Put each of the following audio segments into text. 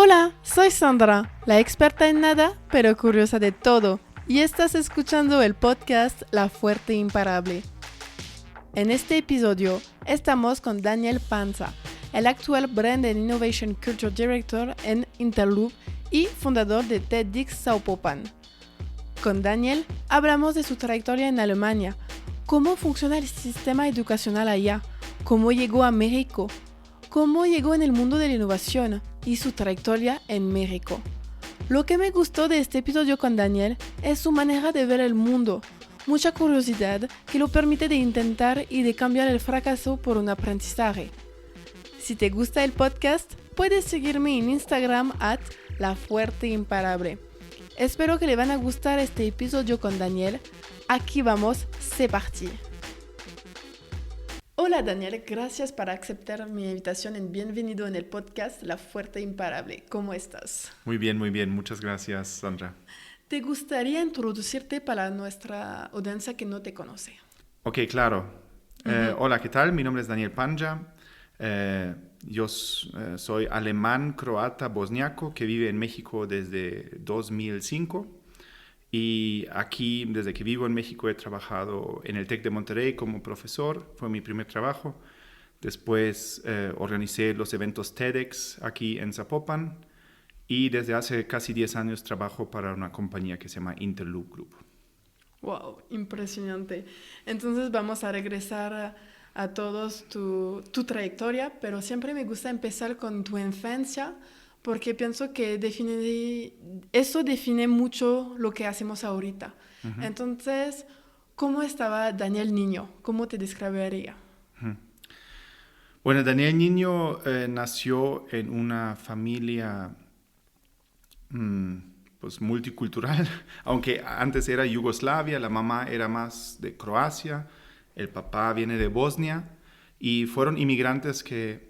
Hola, soy Sandra, la experta en nada, pero curiosa de todo, y estás escuchando el podcast La Fuerte Imparable. En este episodio estamos con Daniel Panza, el actual Brand and Innovation Culture Director en Interloop y fundador de TEDx Zapopan. Con Daniel hablamos de su trayectoria en Alemania, cómo funciona el sistema educacional allá, cómo llegó a México, cómo llegó en el mundo de la innovación y su trayectoria en México. Lo que me gustó de este episodio con Daniel es su manera de ver el mundo, mucha curiosidad que lo permite de intentar y de cambiar el fracaso por un aprendizaje. Si te gusta el podcast, puedes seguirme en Instagram @lafuerteimparable. Espero que le van a gustar este episodio con Daniel. Aquí vamos, c'est parti. Hola Daniel, gracias por aceptar mi invitación y bienvenido en el podcast La Fuerte Imparable. ¿Cómo estás? Muy bien, muchas gracias, Sandra. ¿Te gustaría introducirte para nuestra audiencia que no te conoce? Ok, claro. Hola, ¿qué tal? Mi nombre es Daniel Panza. Yo soy alemán, croata, bosniaco, que vive en México desde 2005. Y aquí, desde que vivo en México, he trabajado en el TEC de Monterrey como profesor. Fue mi primer trabajo. Después organicé los eventos TEDx aquí en Zapopan. Y desde hace casi 10 años trabajo para una compañía que se llama Interloop Group. Wow, impresionante. Entonces vamos a regresar a todos tu trayectoria, pero siempre me gusta empezar con tu infancia, porque pienso que eso define mucho lo que hacemos ahorita. Uh-huh. Entonces, ¿cómo estaba Daniel niño? ¿Cómo te describiría? Uh-huh. Bueno, Daniel niño nació en una familia pues multicultural, aunque antes era Yugoslavia, la mamá era más de Croacia, el papá viene de Bosnia y fueron inmigrantes que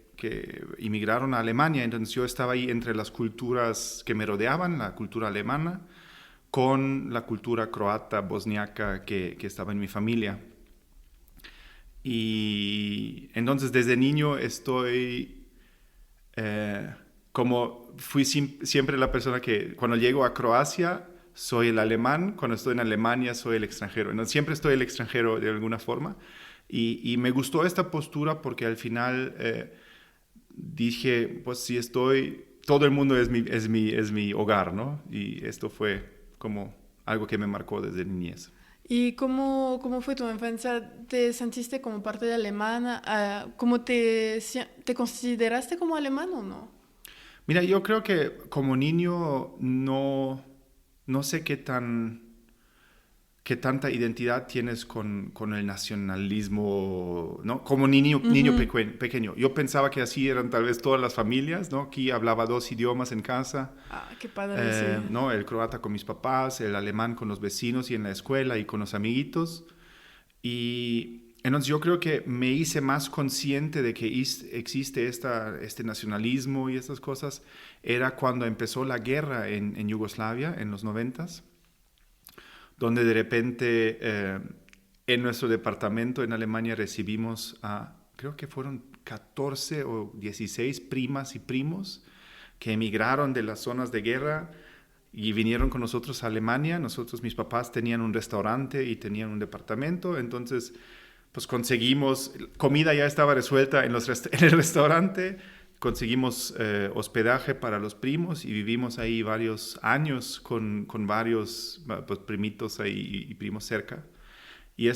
inmigraron a Alemania. Entonces yo estaba ahí entre las culturas que me rodeaban, la cultura alemana, con la cultura croata, bosniaca que estaba en mi familia. Y entonces desde niño estoy como fui siempre la persona que cuando llego a Croacia soy el alemán, cuando estoy en Alemania soy el extranjero. Entonces siempre estoy el extranjero de alguna forma. Y me gustó esta postura porque al final dije, pues si estoy, todo el mundo es mi hogar, ¿no? Y esto fue como algo que me marcó desde niñez. ¿Y cómo fue tu infancia? ¿Te sentiste como parte de alemana? ¿Cómo te consideraste como alemán o no? Mira, yo creo que como niño no sé qué tanta identidad tienes con el nacionalismo, ¿no? Como niño pequeño. Yo pensaba que así eran tal vez todas las familias, ¿no? Aquí hablaba 2 idiomas en casa. Ah, qué padre, sí. ¿No? El croata con mis papás, el alemán con los vecinos y en la escuela y con los amiguitos. Y entonces yo creo que me hice más consciente de que existe este nacionalismo y estas cosas. Era cuando empezó la guerra en Yugoslavia, en los 90s, donde de repente en nuestro departamento en Alemania recibimos creo que fueron 14 o 16 primas y primos que emigraron de las zonas de guerra y vinieron con nosotros a Alemania. Mis papás tenían un restaurante y tenían un departamento, entonces pues conseguimos, comida ya estaba resuelta en el restaurante, conseguimos hospedaje para los primos y vivimos ahí varios años con varios pues, primitos ahí y primos cerca. Y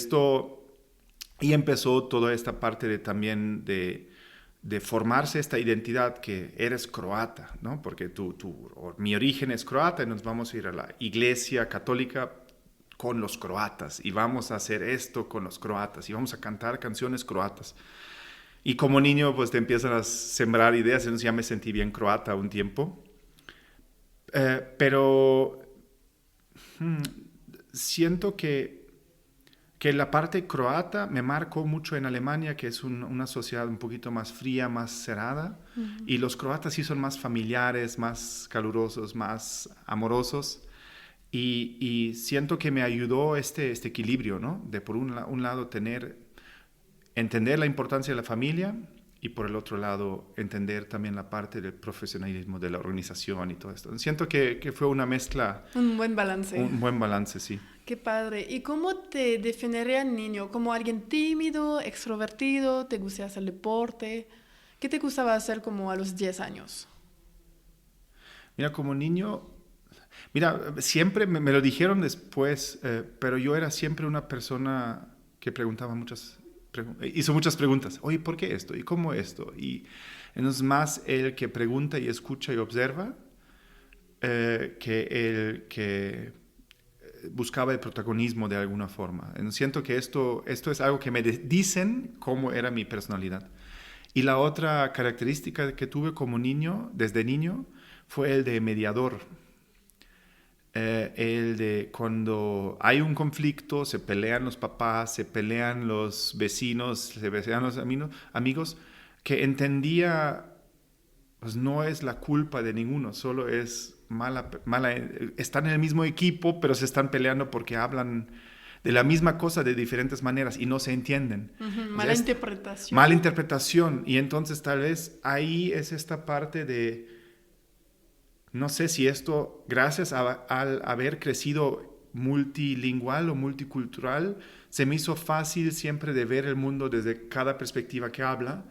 empezó toda esta parte también de formarse esta identidad que eres croata, ¿no? Porque mi origen es croata y nos vamos a ir a la iglesia católica con los croatas y vamos a hacer esto con los croatas y vamos a cantar canciones croatas. Y como niño pues te empiezan a sembrar ideas, entonces ya me sentí bien croata un tiempo. Pero siento que la parte croata me marcó mucho en Alemania, que es una sociedad un poquito más fría, más cerrada. Uh-huh. Y los croatas sí son más familiares, más calurosos, más amorosos. Y siento que me ayudó este equilibrio, ¿no? De por un lado entender la importancia de la familia y por el otro lado entender también la parte del profesionalismo de la organización y todo esto. Siento que fue una mezcla. Un buen balance. Un buen balance, sí. Qué padre. ¿Y cómo te definiría el niño? ¿Como alguien tímido, extrovertido? ¿Te gustaba hacer deporte? ¿Qué te gustaba hacer como a los 10 años? Mira, como niño, siempre me lo dijeron después, pero yo era siempre una persona que preguntaba hizo muchas preguntas. Oye, ¿por qué esto? ¿Y cómo esto? Y entonces más el que pregunta y escucha y observa que el que buscaba el protagonismo de alguna forma. Siento que esto es algo que me dicen cómo era mi personalidad. Y la otra característica que tuve como niño, desde niño, fue el de mediador. El de cuando hay un conflicto, se pelean los papás, se pelean los vecinos, se pelean los amigos, que entendía, pues no es la culpa de ninguno, solo es están en el mismo equipo, pero se están peleando porque hablan de la misma cosa de diferentes maneras y no se entienden. Mala interpretación. Mala interpretación. Y entonces tal vez ahí es esta parte de, no sé si esto, gracias al haber crecido multilingüal o multicultural, se me hizo fácil siempre de ver el mundo desde cada perspectiva que habla.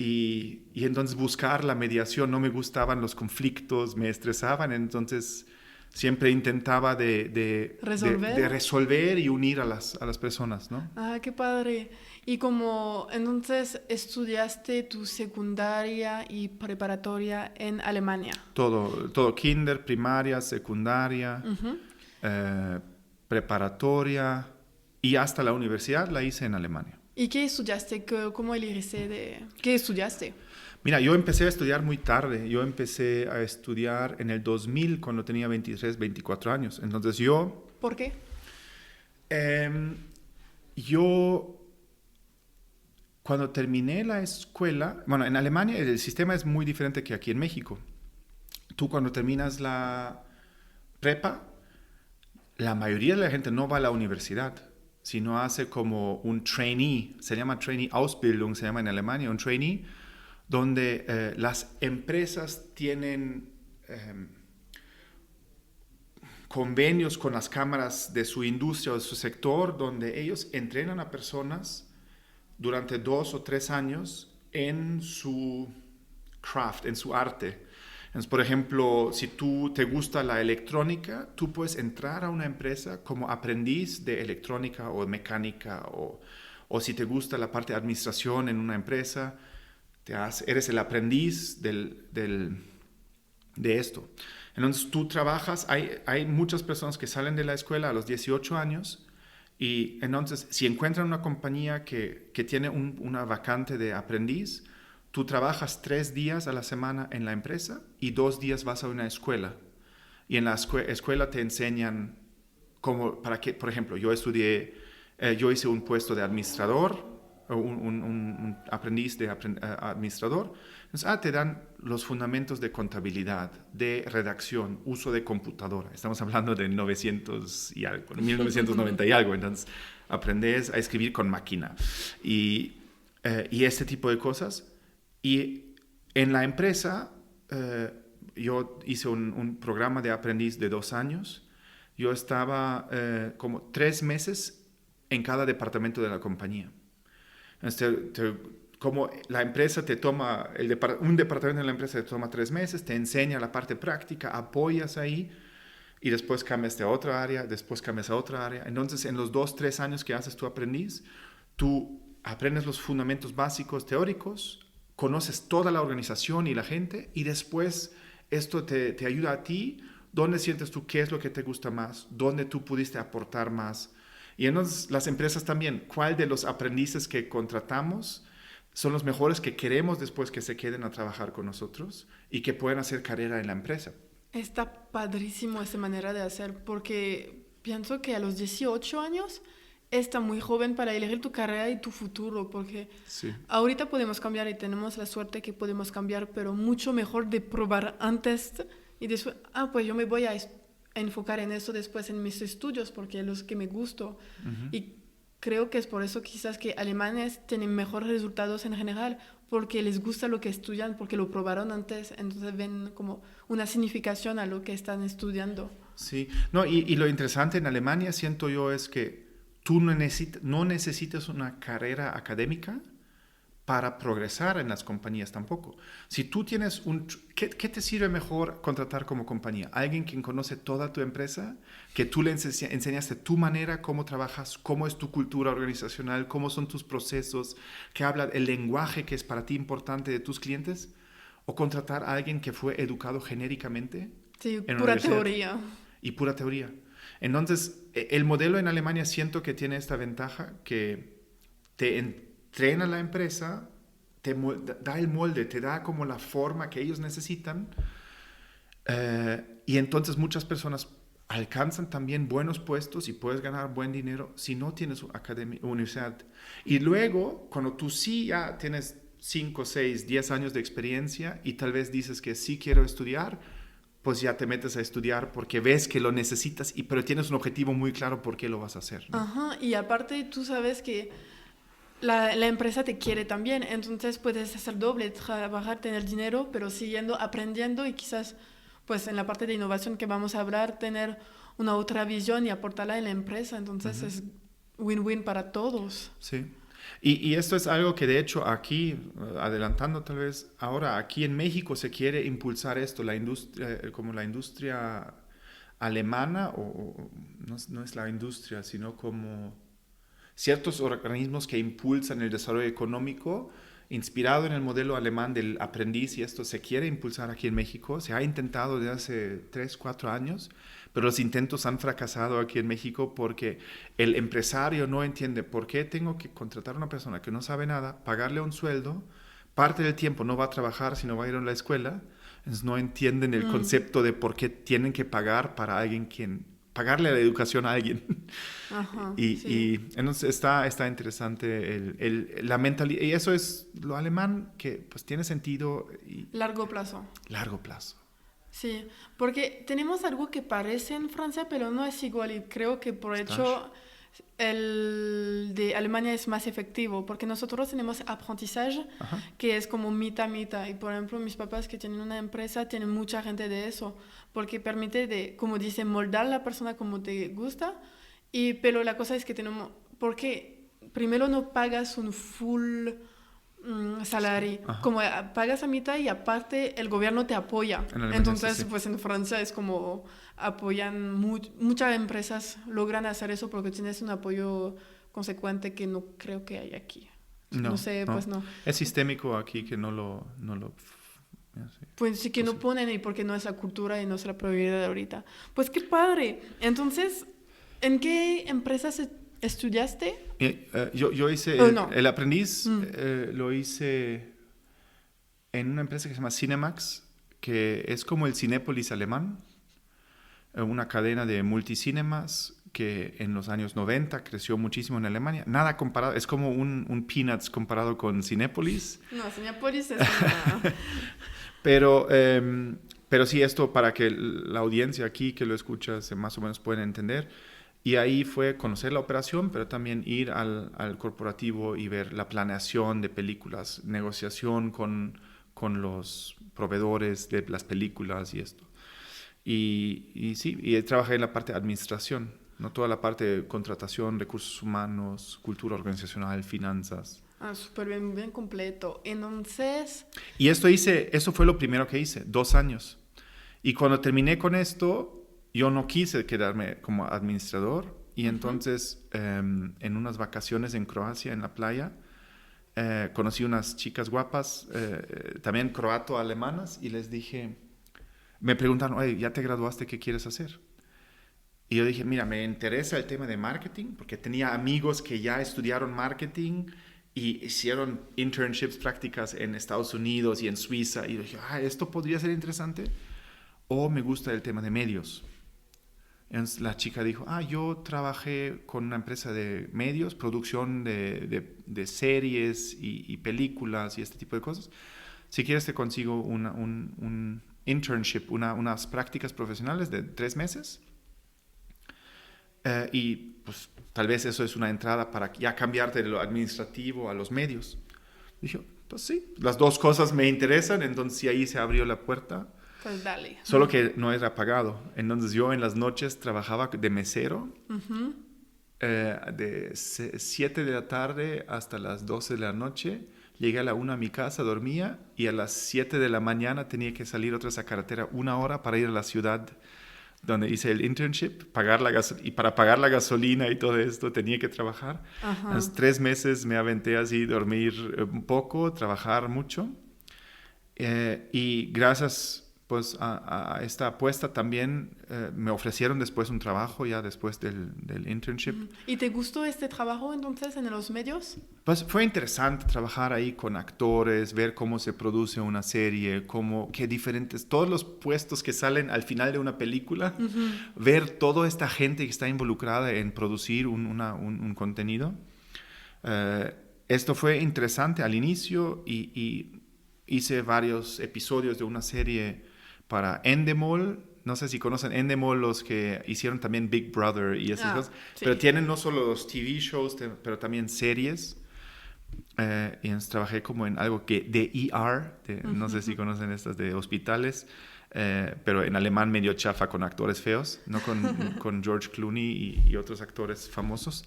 Y entonces buscar la mediación, no me gustaban los conflictos, me estresaban, entonces siempre intentaba de resolver y unir a las personas, ¿no? Ah, qué padre. Y como entonces estudiaste tu secundaria y preparatoria en Alemania. Todo kinder, primaria, secundaria, preparatoria y hasta la universidad la hice en Alemania. ¿Y qué estudiaste? ¿Cómo elegiste ¿Qué estudiaste? Mira, yo empecé a estudiar muy tarde. Yo empecé a estudiar en el 2000 cuando tenía 23, 24 años. Entonces yo... ¿Por qué? Yo, cuando terminé la escuela... Bueno, en Alemania el sistema es muy diferente que aquí en México. Tú cuando terminas la prepa, la mayoría de la gente no va a la universidad, sino hace como un trainee, se llama trainee Ausbildung, se llama en Alemania, un trainee, donde las empresas tienen convenios con las cámaras de su industria o de su sector, donde ellos entrenan a personas durante 2 o 3 años en su craft, en su arte. Entonces, por ejemplo, si tú te gusta la electrónica, tú puedes entrar a una empresa como aprendiz de electrónica o mecánica, o si te gusta la parte de administración en una empresa, eres el aprendiz de esto. Entonces, tú trabajas, hay muchas personas que salen de la escuela a los 18 años y entonces, si encuentran una compañía que tiene una vacante de aprendiz, tú trabajas 3 días a la semana en la empresa y 2 días vas a una escuela. Y en la escuela te enseñan por ejemplo, yo hice un puesto de administrador, un aprendiz de administrador. Entonces, te dan los fundamentos de contabilidad, de redacción, uso de computadora. Estamos hablando de 1900 y algo, 1990 y algo. Entonces, aprendes a escribir con máquina y este tipo de cosas. Y en la empresa, yo hice un programa de aprendiz de 2 años. Yo estaba como 3 meses en cada departamento de la compañía. Entonces, como la empresa te toma, un departamento de la empresa te toma 3 meses, te enseña la parte práctica, apoyas ahí y después cambias de otra área, después cambias a otra área. Entonces, en los 2, 3 años que haces tu aprendiz, tú aprendes los fundamentos básicos teóricos, conoces toda la organización y la gente y después esto te ayuda a ti, dónde sientes tú qué es lo que te gusta más, dónde tú pudiste aportar más. Y entonces las empresas también, ¿cuál de los aprendices que contratamos son los mejores que queremos después que se queden a trabajar con nosotros y que puedan hacer carrera en la empresa? Está padrísimo esta manera de hacer porque pienso que a los 18 años está muy joven para elegir tu carrera y tu futuro, porque sí. Ahorita podemos cambiar y tenemos la suerte que podemos cambiar, pero mucho mejor de probar antes y después, pues yo me voy a enfocar en eso después en mis estudios, porque es lo que me gusta. Uh-huh. Y creo que es por eso quizás que alemanes tienen mejores resultados en general, porque les gusta lo que estudian, porque lo probaron antes, entonces ven como una significación a lo que están estudiando. Sí, no, y lo interesante en Alemania, siento yo, es que tú no necesitas una carrera académica para progresar en las compañías tampoco. Si tú tienes ¿qué te sirve mejor contratar como compañía? Alguien quien conoce toda tu empresa, que tú le enseñaste tu manera, cómo trabajas, cómo es tu cultura organizacional, cómo son tus procesos, que habla el lenguaje que es para ti importante de tus clientes, o contratar a alguien que fue educado genéricamente Sí, en pura universidad teoría. y pura teoría. Entonces, el modelo en Alemania siento que tiene esta ventaja que te entrena la empresa, da el molde, te da como la forma que ellos necesitan, y entonces muchas personas alcanzan también buenos puestos y puedes ganar buen dinero si no tienes universidad. Y luego, cuando tú sí ya tienes 5, 6, 10 años de experiencia y tal vez dices que sí quiero estudiar, pues ya te metes a estudiar porque ves que lo necesitas, pero tienes un objetivo muy claro por qué lo vas a hacer, ¿no? Ajá, y aparte tú sabes que la empresa te quiere también, entonces puedes hacer doble, trabajar, tener dinero, pero siguiendo aprendiendo y quizás pues en la parte de innovación que vamos a hablar, tener una otra visión y aportarla en la empresa, entonces es win-win para todos. Sí. Y esto es algo que de hecho aquí, adelantando tal vez, ahora aquí en México se quiere impulsar esto, la industria, como la industria alemana, o no es la industria, sino como ciertos organismos que impulsan el desarrollo económico, inspirado en el modelo alemán del aprendiz, y esto se quiere impulsar aquí en México. Se ha intentado desde hace 3, 4 años, pero los intentos han fracasado aquí en México porque el empresario no entiende por qué tengo que contratar a una persona que no sabe nada, pagarle un sueldo, parte del tiempo no va a trabajar, sino va a ir a la escuela. Entonces no entienden el concepto de por qué tienen que pagar para alguien pagarle la educación a alguien. Ajá, Y, sí. y entonces está interesante la mentalidad. Y eso es lo alemán que pues tiene sentido y Largo plazo. largo plazo. Sí, porque tenemos algo que parece en Francia, pero no es igual y creo que por Stage. hecho el de Alemania es más efectivo, porque nosotros tenemos aprendizaje Ajá. que es como mitad-mitad. Y por ejemplo, mis papás que tienen una empresa tienen mucha gente de eso, porque permite de, como dice, moldar a la persona como te gusta. Pero la cosa es que tenemos, porque primero no pagas un full salario, Ajá. como pagas a mitad y aparte el gobierno te apoya. En Alemania Entonces, sí. pues en Francia es como apoyan, muchas empresas logran hacer eso porque tienes un apoyo consecuente que no creo que hay aquí. No sé, pues no. Es sistémico aquí que no lo sí. Pues sí que no ponen y porque no es la cultura y no es la prioridad de ahorita. Pues qué padre. Entonces, ¿en qué empresas estudiaste? Yo hice No. el aprendiz, lo hice en una empresa que se llama Cinemax, que es como el Cinépolis alemán, una cadena de multicinemas que en los años 90 creció muchísimo en Alemania. Nada comparado, es como un Peanuts comparado con Cinépolis. No, Cinépolis es una... Pero sí, esto para que la audiencia aquí que lo escucha más o menos pueda entender. Y ahí fue conocer la operación, pero también ir al corporativo y ver la planeación de películas, negociación con los proveedores de las películas y esto. Y sí, y trabajé en la parte de administración, no toda la parte de contratación, recursos humanos, cultura organizacional, finanzas. Ah, súper bien, bien completo. Entonces... Y eso fue lo primero que hice, 2 años. Y cuando terminé con esto, yo no quise quedarme como administrador y entonces en unas vacaciones en Croacia, en la playa, conocí unas chicas guapas, también croato-alemanas, y les dije, me preguntaron, oye, ¿ya te graduaste? ¿Qué quieres hacer? Y yo dije, mira, me interesa el tema de marketing, porque tenía amigos que ya estudiaron marketing y hicieron internships, prácticas en Estados Unidos y en Suiza, y dije, esto podría ser interesante, o me gusta el tema de medios. Entonces la chica dijo, yo trabajé con una empresa de medios, producción de series y películas y este tipo de cosas. Si quieres te consigo un internship, unas prácticas profesionales de 3 meses. Y pues tal vez eso es una entrada para ya cambiarte de lo administrativo a los medios. Dije, pues sí, las dos cosas me interesan, entonces ahí se abrió la puerta. Pues dale. Solo que no era pagado. Entonces yo en las noches trabajaba de mesero, de 7 de la tarde hasta las 12 de la noche. Llegué a la 1 a mi casa, dormía y a las 7 de la mañana tenía que salir otra vez a carretera 1 hora para ir a la ciudad donde hice el internship, y para pagar la gasolina y todo esto tenía que trabajar. Ajá. Los 3 meses me aventé así, dormir un poco, trabajar mucho. Y gracias pues, a esta apuesta también me ofrecieron después un trabajo ya después del internship. ¿Y te gustó este trabajo entonces en los medios? Pues fue interesante trabajar ahí con actores, ver cómo se produce una serie, qué diferentes, todos los puestos que salen al final de una película, ver toda esta gente que está involucrada en producir un contenido. Esto fue interesante al inicio y hice varios episodios de una serie para Endemol. No sé si conocen Endemol, los que hicieron también Big Brother y esas cosas. Sí. Pero tienen no solo los TV shows, pero también series. Y entonces trabajé como en algo de ER, no sé si conocen estas de hospitales, pero en alemán medio chafa con actores feos, no con George Clooney y otros actores famosos.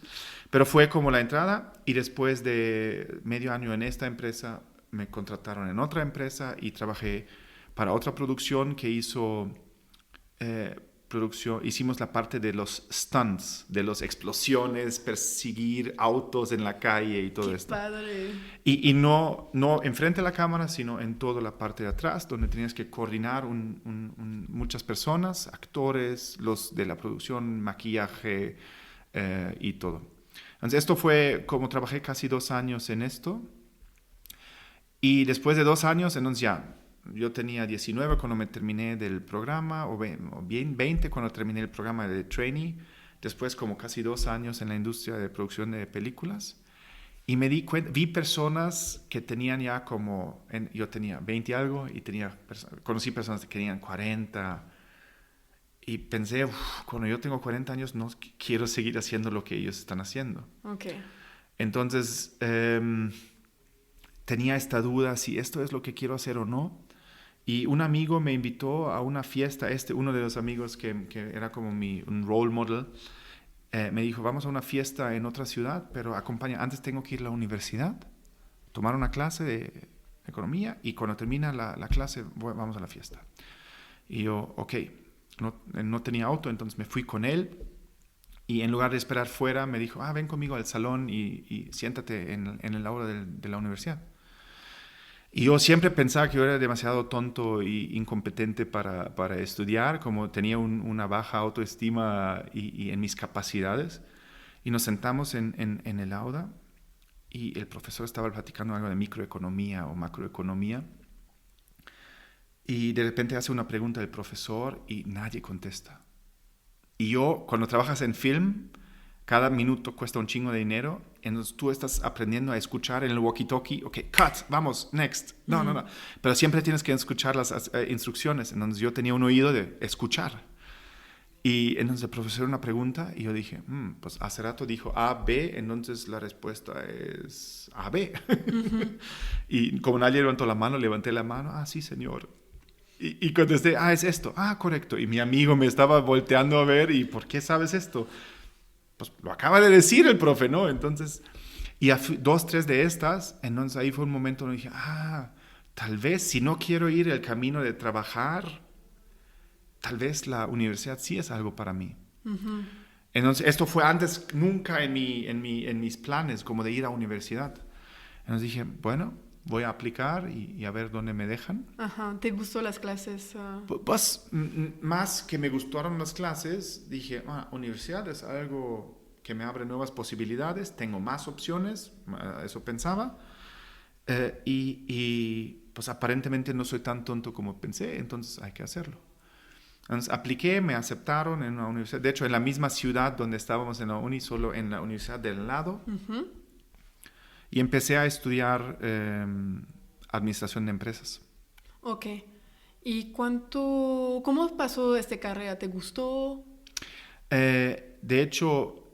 Pero fue como la entrada y después de medio año en esta empresa me contrataron en otra empresa y trabajé para otra producción que hicimos la parte de los stunts, de las explosiones, perseguir autos en la calle y todo esto. ¡Qué padre! Y no enfrente de la cámara, sino en toda la parte de atrás, donde tenías que coordinar muchas personas, actores, los de la producción, maquillaje y todo. Entonces esto fue como trabajé casi 2 años en esto. Y después de 2 años, entonces ya, yo tenía 19 cuando me terminé del programa, o bien 20 cuando terminé el programa de trainee. Después como casi 2 años en la industria de producción de películas. Y me di cuenta, vi personas que tenían ya yo tenía 20 y algo, y conocí personas que tenían 40. Y pensé, cuando yo tengo 40 años no quiero seguir haciendo lo que ellos están haciendo. Okay. Entonces tenía esta duda si esto es lo que quiero hacer o no. Y un amigo me invitó a una fiesta, uno de los amigos que era como un role model, me dijo, vamos a una fiesta en otra ciudad, pero acompaña, antes tengo que ir a la universidad, tomar una clase de economía y cuando termina la clase vamos a la fiesta. Y yo, ok, no tenía auto, entonces me fui con él y en lugar de esperar fuera me dijo, ven conmigo al salón y siéntate en el aula de la universidad. Y yo siempre pensaba que yo era demasiado tonto e incompetente para estudiar, como tenía una baja autoestima y en mis capacidades. Y nos sentamos en el aula y el profesor estaba platicando algo de microeconomía o macroeconomía. Y de repente hace una pregunta el profesor y nadie contesta. Y yo, cuando trabajas en film, cada minuto cuesta un chingo de dinero. Entonces tú estás aprendiendo a escuchar en el walkie-talkie. Ok, cut, vamos, next. No. Pero siempre tienes que escuchar las instrucciones. Entonces yo tenía un oído de escuchar. Y entonces el profesor una pregunta y yo dije, pues hace rato dijo A, B, entonces la respuesta es A, B. Y como nadie levantó la mano, levanté la mano. Sí, señor. Y contesté, es esto. Correcto. Y mi amigo me estaba volteando a ver, ¿y por qué sabes esto? Pues lo acaba de decir el profe, ¿no? Entonces, y a 2, 3 de estas, entonces ahí fue un momento donde dije, tal vez si no quiero ir el camino de trabajar, tal vez la universidad sí es algo para mí. Uh-huh. Entonces, esto fue antes, nunca en mis planes, como de ir a universidad. Entonces dije, bueno, voy a aplicar y a ver dónde me dejan. Ajá, ¿te gustó las clases? Pues más que me gustaron las clases, dije, universidad es algo que me abre nuevas posibilidades, tengo más opciones, eso pensaba. Y pues aparentemente no soy tan tonto como pensé, entonces hay que hacerlo. Entonces apliqué, me aceptaron en una universidad, de hecho en la misma ciudad donde estábamos en la uni, solo en la universidad del lado. Uh-huh. Y empecé a estudiar administración de empresas. Ok. ¿Y cómo pasó esta carrera? ¿Te gustó? De hecho,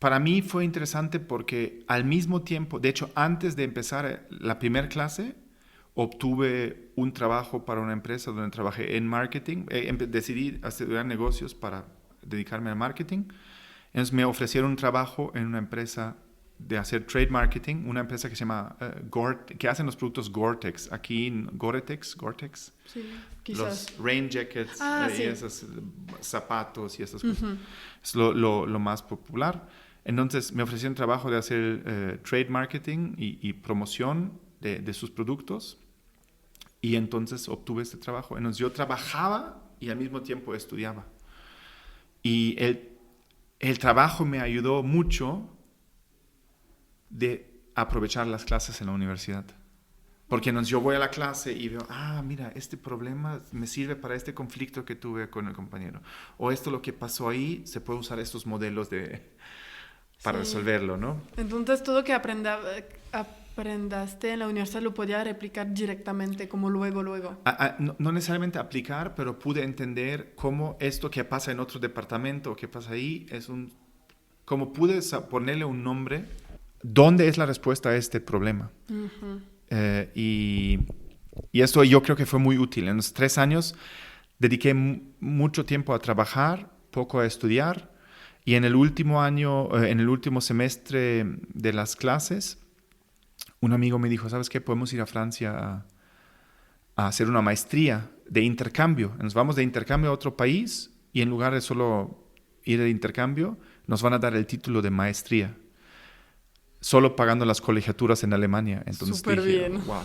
para mí fue interesante porque al mismo tiempo, de hecho, antes de empezar la primera clase, obtuve un trabajo para una empresa donde trabajé en marketing. Decidí estudiar negocios para dedicarme al marketing. Entonces me ofrecieron un trabajo en una empresa de hacer trade marketing, una empresa que se llama que hacen los productos Gore-Tex. Aquí en Gore-Tex. Sí, quizás. Los rain jackets Sí. y esos zapatos y esas cosas. Es lo más popular. Entonces me ofrecieron trabajo de hacer trade marketing y promoción de sus productos. Y entonces obtuve este trabajo. Entonces yo trabajaba y al mismo tiempo estudiaba. Y el trabajo me ayudó mucho de aprovechar las clases en la universidad. Porque entonces yo voy a la clase y veo, mira, este problema me sirve para este conflicto que tuve con el compañero. O esto lo que pasó ahí, se puede usar estos modelos para resolverlo, ¿no? Entonces todo que aprendaste en la universidad lo podía replicar directamente, como luego. No necesariamente aplicar, pero pude entender cómo esto que pasa en otro departamento, que pasa ahí, cómo pude ponerle un nombre. ¿Dónde es la respuesta a este problema? Uh-huh. Y esto yo creo que fue muy útil. En los 3 años dediqué mucho tiempo a trabajar, poco a estudiar. Y en el último año, en el último semestre de las clases, un amigo me dijo, ¿sabes qué? Podemos ir a Francia a hacer una maestría de intercambio. Nos vamos de intercambio a otro país y en lugar de solo ir de intercambio, nos van a dar el título de maestría. Solo pagando las colegiaturas en Alemania. Entonces súper dije, bien. wow.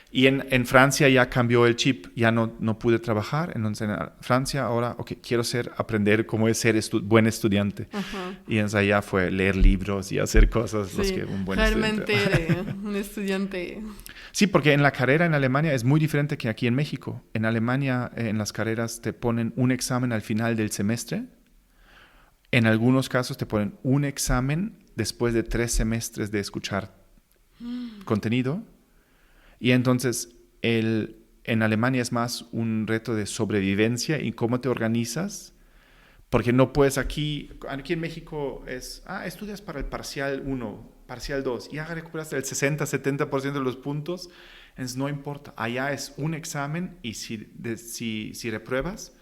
Y en Francia ya cambió el chip, ya no pude trabajar. Entonces en Francia ahora, quiero aprender cómo es ser buen estudiante. Uh-huh. Y entonces allá fue leer libros y hacer cosas los que un buen realmente estudiante. un estudiante. Sí, porque en la carrera en Alemania es muy diferente que aquí en México. En Alemania, en las carreras te ponen un examen al final del semestre. En algunos casos te ponen un examen después de 3 semestres de escuchar contenido. Y entonces en Alemania es más un reto de sobrevivencia y cómo te organizas. Porque no puedes aquí en México estudias para el parcial 1, parcial 2, y ya recuperaste el 60-70% de los puntos. Entonces no importa, allá es un examen y si repruebas,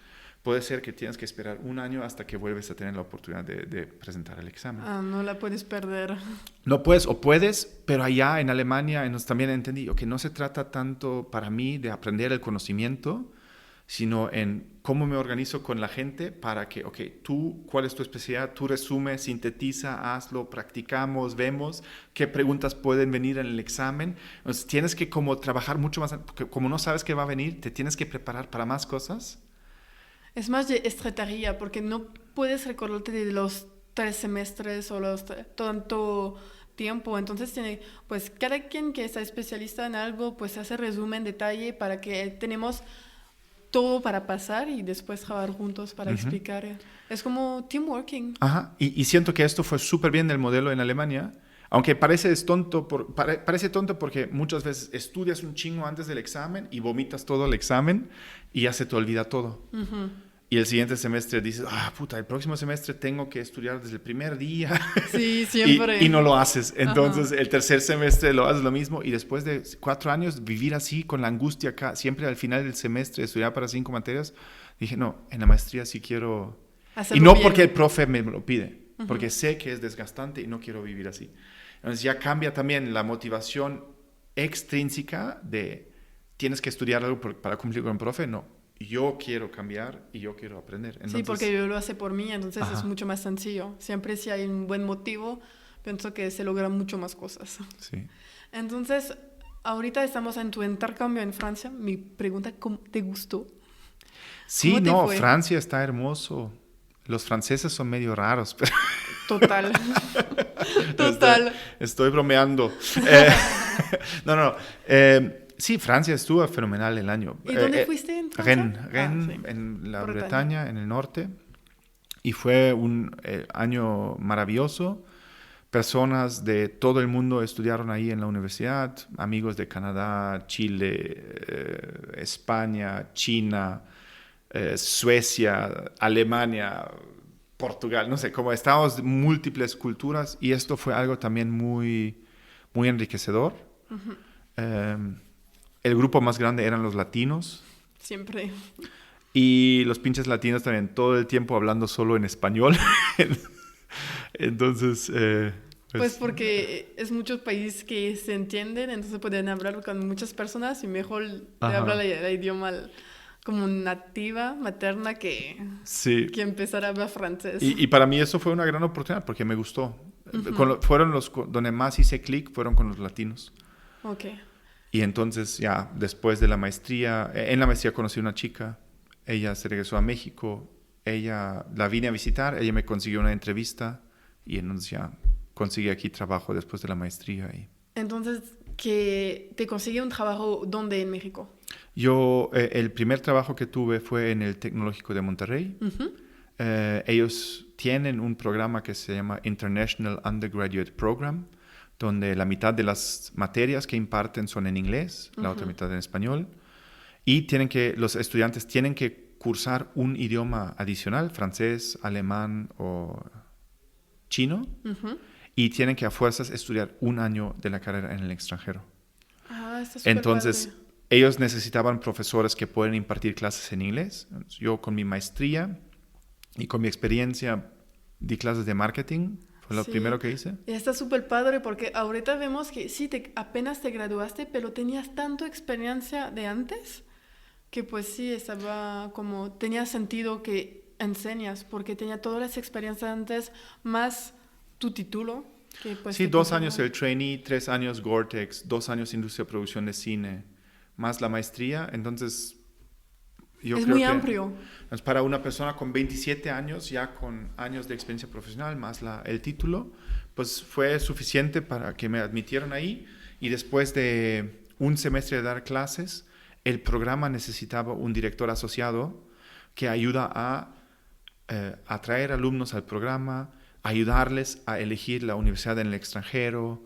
puede ser que tienes que esperar 1 año hasta que vuelves a tener la oportunidad de presentar el examen. No la puedes perder. No puedes o puedes, pero allá en Alemania también entendí que no se trata tanto para mí de aprender el conocimiento, sino en cómo me organizo con la gente para que, tú, ¿cuál es tu especialidad? Tú resume, sintetiza, hazlo, practicamos, vemos qué preguntas pueden venir en el examen. Entonces tienes que como trabajar mucho más, porque como no sabes qué va a venir, te tienes que preparar para más cosas. Es más de estrategia, porque no puedes recordarte de los 3 semestres o tanto tiempo. Entonces pues cada quien que está especialista en algo, pues hace resumen, detalle, para que tenemos todo para pasar y después trabajar juntos para explicar. Es como teamworking. Ajá, y siento que esto fue súper bien del modelo en Alemania, aunque parece tonto porque muchas veces estudias un chingo antes del examen y vomitas todo el examen y ya se te olvida todo. Uh-huh. Y el siguiente semestre dices, el próximo semestre tengo que estudiar desde el primer día. Sí, siempre. y no lo haces. Entonces, el tercer semestre lo haces lo mismo. Y después de 4 años, vivir así con la angustia acá, siempre al final del semestre, estudiar para 5 materias, dije, no, en la maestría sí quiero... hacerlo y no bien. porque el profe me lo pide, porque sé que es desgastante y no quiero vivir así. Entonces, ya cambia también la motivación extrínseca de tienes que estudiar algo para cumplir con el profe. No. Yo quiero cambiar y yo quiero aprender. Entonces, sí, porque yo lo hace por mí, entonces es mucho más sencillo. Siempre si hay un buen motivo, pienso que se logran mucho más cosas. Sí. Entonces, ahorita estamos en tu intercambio en Francia. Mi pregunta, ¿cómo te gustó? Sí, no, fue? Francia está hermoso. Los franceses son medio raros. Pero... Total. Estoy bromeando. No. Sí, Francia estuvo fenomenal el año. ¿Y dónde fuiste en Francia? Rennes, sí. en la Bretaña, en el norte. Y fue un año maravilloso. Personas de todo el mundo estudiaron ahí en la universidad. Amigos de Canadá, Chile, España, China, Suecia, Alemania, Portugal, no sé, como estábamos de múltiples culturas y esto fue algo también muy, muy enriquecedor. El grupo más grande eran los latinos. Siempre. Y los pinches latinos también todo el tiempo hablando solo en español. Entonces... Pues porque es muchos países que se entienden, entonces pueden hablar con muchas personas y mejor le habla el idioma como nativa, materna, sí. que empezar a hablar francés. Y para mí eso fue una gran oportunidad porque me gustó. Fueron donde más hice clic, fueron con los latinos. Ok. Y entonces ya después de la maestría, en la maestría conocí a una chica, ella se regresó a México, la vine a visitar, ella me consiguió una entrevista y entonces ya conseguí aquí trabajo después de la maestría. Entonces, ¿que te conseguí un trabajo dónde en México? Yo, el primer trabajo que tuve fue en el Tecnológico de Monterrey. Ellos tienen un programa que se llama International Undergraduate Program, donde la mitad de las materias que imparten son en inglés, la otra mitad en español, y los estudiantes tienen que cursar un idioma adicional, francés, alemán o chino, y tienen que a fuerzas estudiar un año de la carrera en el extranjero. Está súper Entonces, padre. Ellos necesitaban profesores que pueden impartir clases en inglés. Yo con mi maestría y con mi experiencia di clases de marketing. Fue lo primero que hice. Y está súper padre porque ahorita vemos que sí, apenas te graduaste, pero tenías tanta experiencia de antes que pues sí, tenía sentido que enseñas porque tenía todas las experiencias antes más tu título. Que, pues, sí, 2 años el trainee, 3 años Gore-Tex, 2 años industria de producción de cine, más la maestría. Entonces, yo es creo muy que amplio. Es para una persona con 27 años, ya con años de experiencia profesional, más el título, pues fue suficiente para que me admitieran ahí. Y después de un semestre de dar clases, el programa necesitaba un director asociado que ayuda a atraer alumnos al programa, ayudarles a elegir la universidad en el extranjero.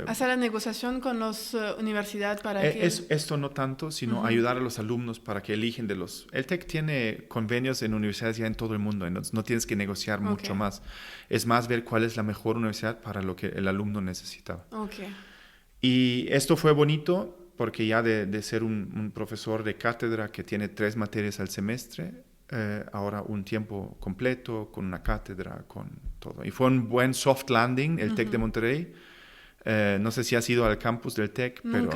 Hacer la negociación con las universidades para que... Esto no tanto, sino ayudar a los alumnos para que eligen de los... El TEC tiene convenios en universidades ya en todo el mundo, entonces no tienes que negociar mucho más. Es más ver cuál es la mejor universidad para lo que el alumno necesitaba. Y esto fue bonito porque ya de ser un profesor de cátedra que tiene 3 materias al semestre, ahora un tiempo completo con una cátedra, con todo. Y fue un buen soft landing el TEC de Monterrey. No sé si has ido al campus del TEC, pero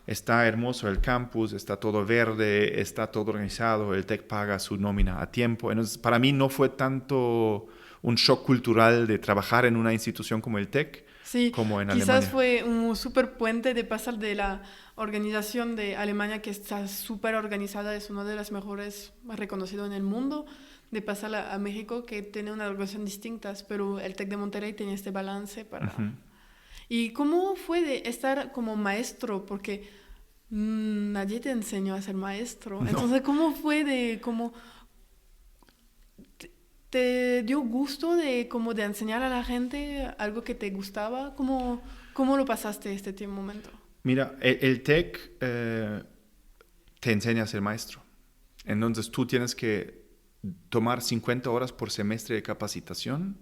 está hermoso el campus, está todo verde, está todo organizado, el TEC paga su nómina a tiempo. Entonces, para mí no fue tanto un shock cultural de trabajar en una institución como el TEC, como en Alemania. Quizás fue un súper puente de pasar de la organización de Alemania, que está súper organizada, es una de las mejores, más reconocidas en el mundo, de pasar a México, que tiene una organización distinta, pero el TEC de Monterrey tiene este balance para... ¿Y cómo fue de estar como maestro? Porque nadie te enseñó a ser maestro. No. Entonces, ¿cómo fue de cómo... ¿Te dio gusto de enseñar a la gente algo que te gustaba? ¿Cómo lo pasaste este momento? Mira, el TEC te enseña a ser maestro. Entonces, tú tienes que tomar 50 horas por semestre de capacitación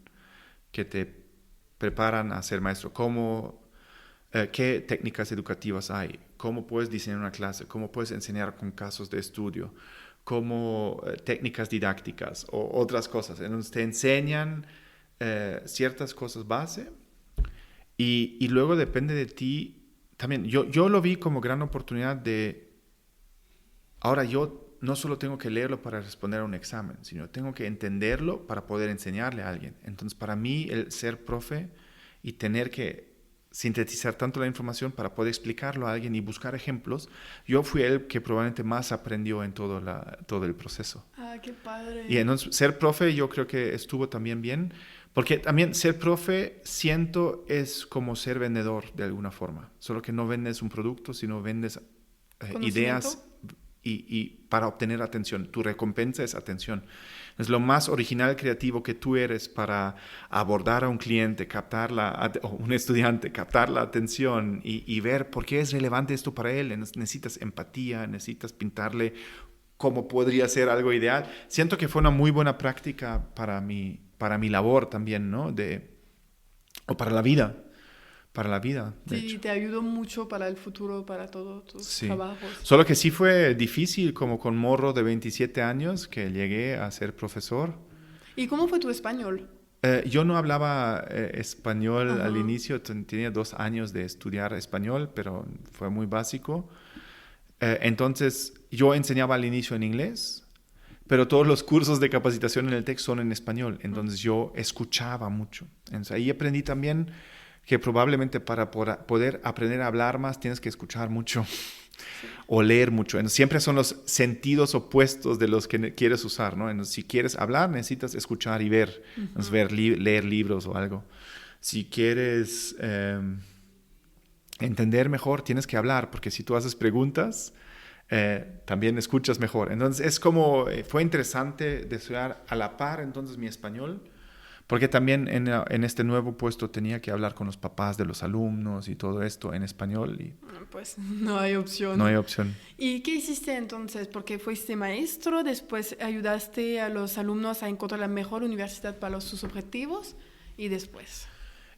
que te preparan a ser maestro. ¿Qué técnicas educativas hay? ¿Cómo puedes diseñar una clase? ¿Cómo puedes enseñar con casos de estudio? ¿Cómo técnicas didácticas o otras cosas? Entonces te enseñan ciertas cosas base y luego depende de ti. También yo lo vi como gran oportunidad de... Ahora yo no solo tengo que leerlo para responder a un examen, sino tengo que entenderlo para poder enseñarle a alguien. Entonces, para mí, el ser profe y tener que sintetizar tanto la información para poder explicarlo a alguien y buscar ejemplos, yo fui el que probablemente más aprendió en todo el proceso. ¡Ah, qué padre! Y entonces, ser profe yo creo que estuvo también bien, porque también ser profe, siento, es como ser vendedor de alguna forma. Solo que no vendes un producto, sino vendes ideas y para obtener atención. Tu recompensa es atención. Es lo más original, creativo que tú eres para abordar a un cliente, o un estudiante, captar la atención y ver por qué es relevante esto para él. Necesitas empatía, necesitas pintarle cómo podría ser algo ideal. Siento que fue una muy buena práctica para mi labor también, ¿no? O para la vida. Para la vida, de Sí, hecho. te ayudó mucho para el futuro, para todos tus Sí. trabajos. Solo que sí fue difícil, como con morro de 27 años, que llegué a ser profesor. ¿Y cómo fue tu español? Yo no hablaba español al Ajá. inicio, tenía 2 años de estudiar español, pero fue muy básico. Entonces, yo enseñaba al inicio en inglés, pero todos los cursos de capacitación en el TEC son en español. Entonces, yo escuchaba mucho. Entonces, ahí aprendí también que probablemente para poder aprender a hablar más tienes que escuchar mucho o leer mucho. Entonces, siempre son los sentidos opuestos de los que quieres usar, ¿no? Entonces, si quieres hablar, necesitas escuchar y ver. Entonces, leer libros o algo. Si quieres entender mejor, tienes que hablar, porque si tú haces preguntas, también escuchas mejor. Entonces, es como, fue interesante de estudiar a la par, entonces, mi español, porque también en este nuevo puesto tenía que hablar con los papás de los alumnos y todo esto en español y Pues no hay no hay opción. opción. ¿Y qué hiciste entonces? Porque fuiste maestro, después ayudaste a los alumnos a encontrar la mejor universidad para sus objetivos y después.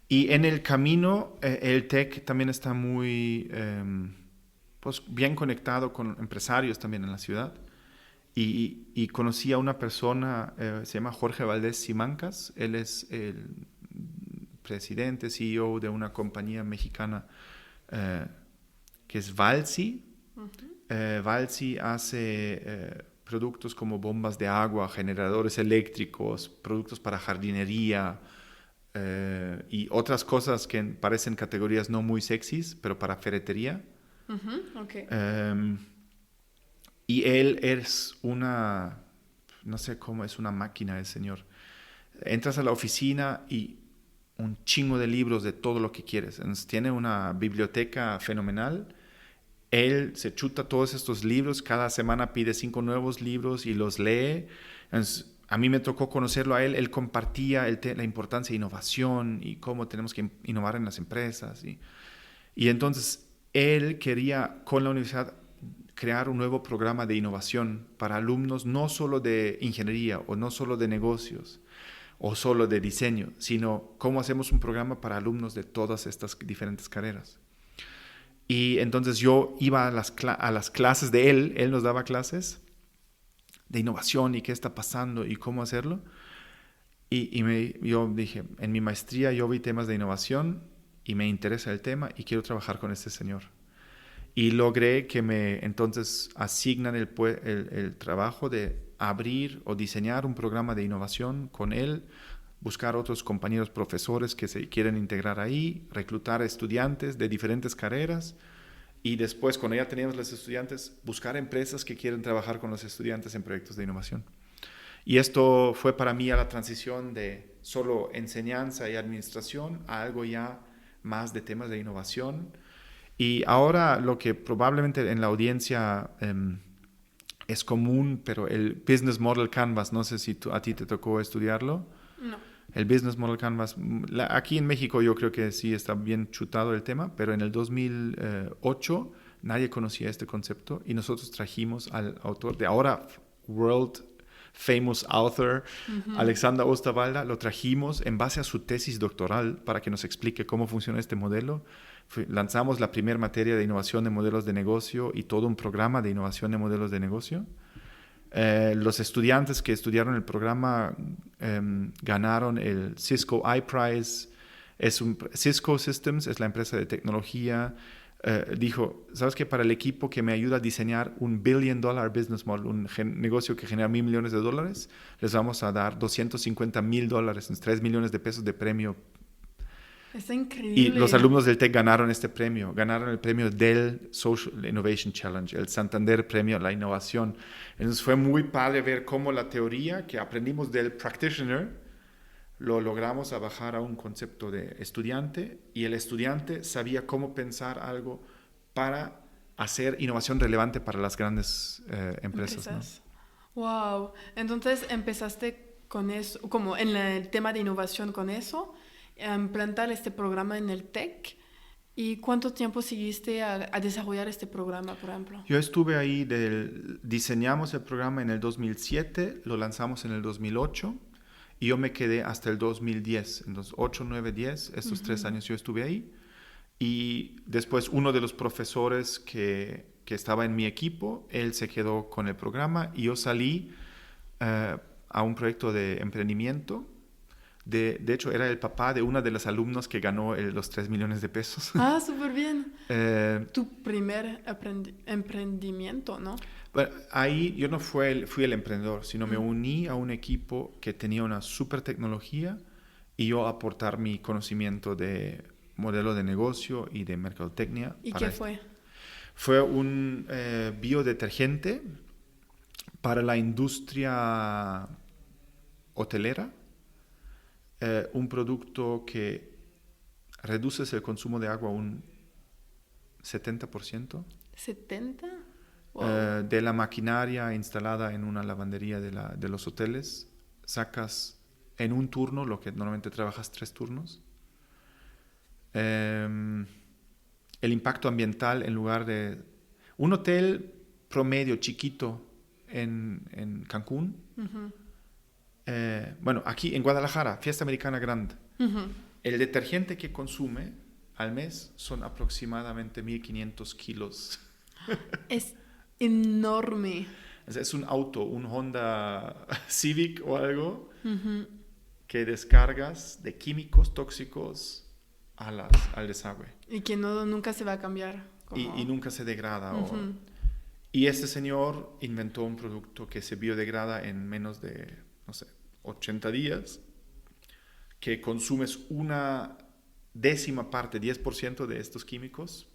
Y en el camino, el TEC también está muy pues, bien conectado con empresarios también en la ciudad. Y conocí a una persona, se llama Jorge Valdés Simancas. Él es el presidente, CEO de una compañía mexicana que es Valsi. Valsi hace productos como bombas de agua, generadores eléctricos, productos para jardinería y otras cosas que parecen categorías no muy sexys, pero para ferretería. Okay. Y él es no sé cómo, es una máquina el señor. Entras a la oficina y un chingo de libros de todo lo que quieres. Entonces, tiene una biblioteca fenomenal. Él se chuta todos estos libros, cada semana pide 5 nuevos libros y los lee. Entonces, a mí me tocó conocerlo a él. Él compartía la importancia de innovación y cómo tenemos que innovar en las empresas. Y entonces él quería con la universidad crear un nuevo programa de innovación para alumnos no solo de ingeniería o no solo de negocios o solo de diseño, sino cómo hacemos un programa para alumnos de todas estas diferentes carreras. Y entonces yo iba a las clases de él nos daba clases de innovación y qué está pasando y cómo hacerlo. Yo dije, en mi maestría yo vi temas de innovación y me interesa el tema y quiero trabajar con este señor. Y logré que me entonces asignan el trabajo de abrir o diseñar un programa de innovación con él, buscar otros compañeros profesores que se quieren integrar ahí, reclutar estudiantes de diferentes carreras y después, cuando ya teníamos los estudiantes, buscar empresas que quieren trabajar con los estudiantes en proyectos de innovación. Y esto fue para mí a la transición de solo enseñanza y administración a algo ya más de temas de innovación. Y ahora lo que probablemente en la audiencia es común, pero el Business Model Canvas, no sé si a ti te tocó estudiarlo. No. El Business Model Canvas, aquí en México yo creo que sí está bien chutado el tema, pero en el 2008 nadie conocía este concepto y nosotros trajimos al autor de ahora World Famous Author, Alexander Osterwalder, lo trajimos en base a su tesis doctoral para que nos explique cómo funciona este modelo. Lanzamos la primera materia de innovación de modelos de negocio y todo un programa de innovación de modelos de negocio. Los estudiantes que estudiaron el programa ganaron el Cisco iPrize. Cisco Systems es la empresa de tecnología. Dijo, ¿sabes qué? Para el equipo que me ayuda a diseñar un $1 billion business model, un negocio que genera $1,000 millones, les vamos a dar $250 mil, $3 millones de pesos de premio. Está increíble. Y los alumnos del TEC ganaron este premio, ganaron el premio del Social Innovation Challenge, el Santander Premio a la Innovación. Entonces fue muy padre ver cómo la teoría que aprendimos del practitioner lo logramos a bajar a un concepto de estudiante y el estudiante sabía cómo pensar algo para hacer innovación relevante para las grandes empresas. ¿No? Wow. Entonces empezaste con eso, como en el tema de innovación con eso, a implantar este programa en el TEC ¿Y cuánto tiempo seguiste a desarrollar este programa, por ejemplo? Yo estuve ahí, diseñamos el programa en el 2007, lo lanzamos en el 2008 y yo me quedé hasta el 2010. En los 8, 9, 10, estos 3 años yo estuve ahí. Y después uno de los profesores que estaba en mi equipo, él se quedó con el programa y yo salí a un proyecto de emprendimiento. De hecho, era el papá de una de las alumnos que ganó los 3 millones de pesos. Ah, súper bien. Tu primer emprendimiento, ¿no? Bueno, ahí yo no fui el emprendedor, sino me uní a un equipo que tenía una super tecnología y yo aportar mi conocimiento de modelo de negocio y de mercadotecnia. ¿Y qué fue? Fue un biodetergente para la industria hotelera. Un producto que reduces el consumo de agua un 70%. ¿70? Wow. De la maquinaria instalada en una lavandería de los hoteles, sacas en un turno lo que normalmente trabajas 3 turnos. El impacto ambiental en lugar de un hotel promedio chiquito en Cancún. Bueno, aquí en Guadalajara, Fiesta Americana Grande, el detergente que consume al mes son aproximadamente 1.500 kilos. Es enorme. Es un auto, un Honda Civic o algo, que descargas de químicos tóxicos al desagüe. Y que nunca se va a cambiar. Y nunca se degrada. Y este señor inventó un producto que se biodegrada en menos de, no sé, 80 días, que consumes una décima parte, 10% de estos químicos.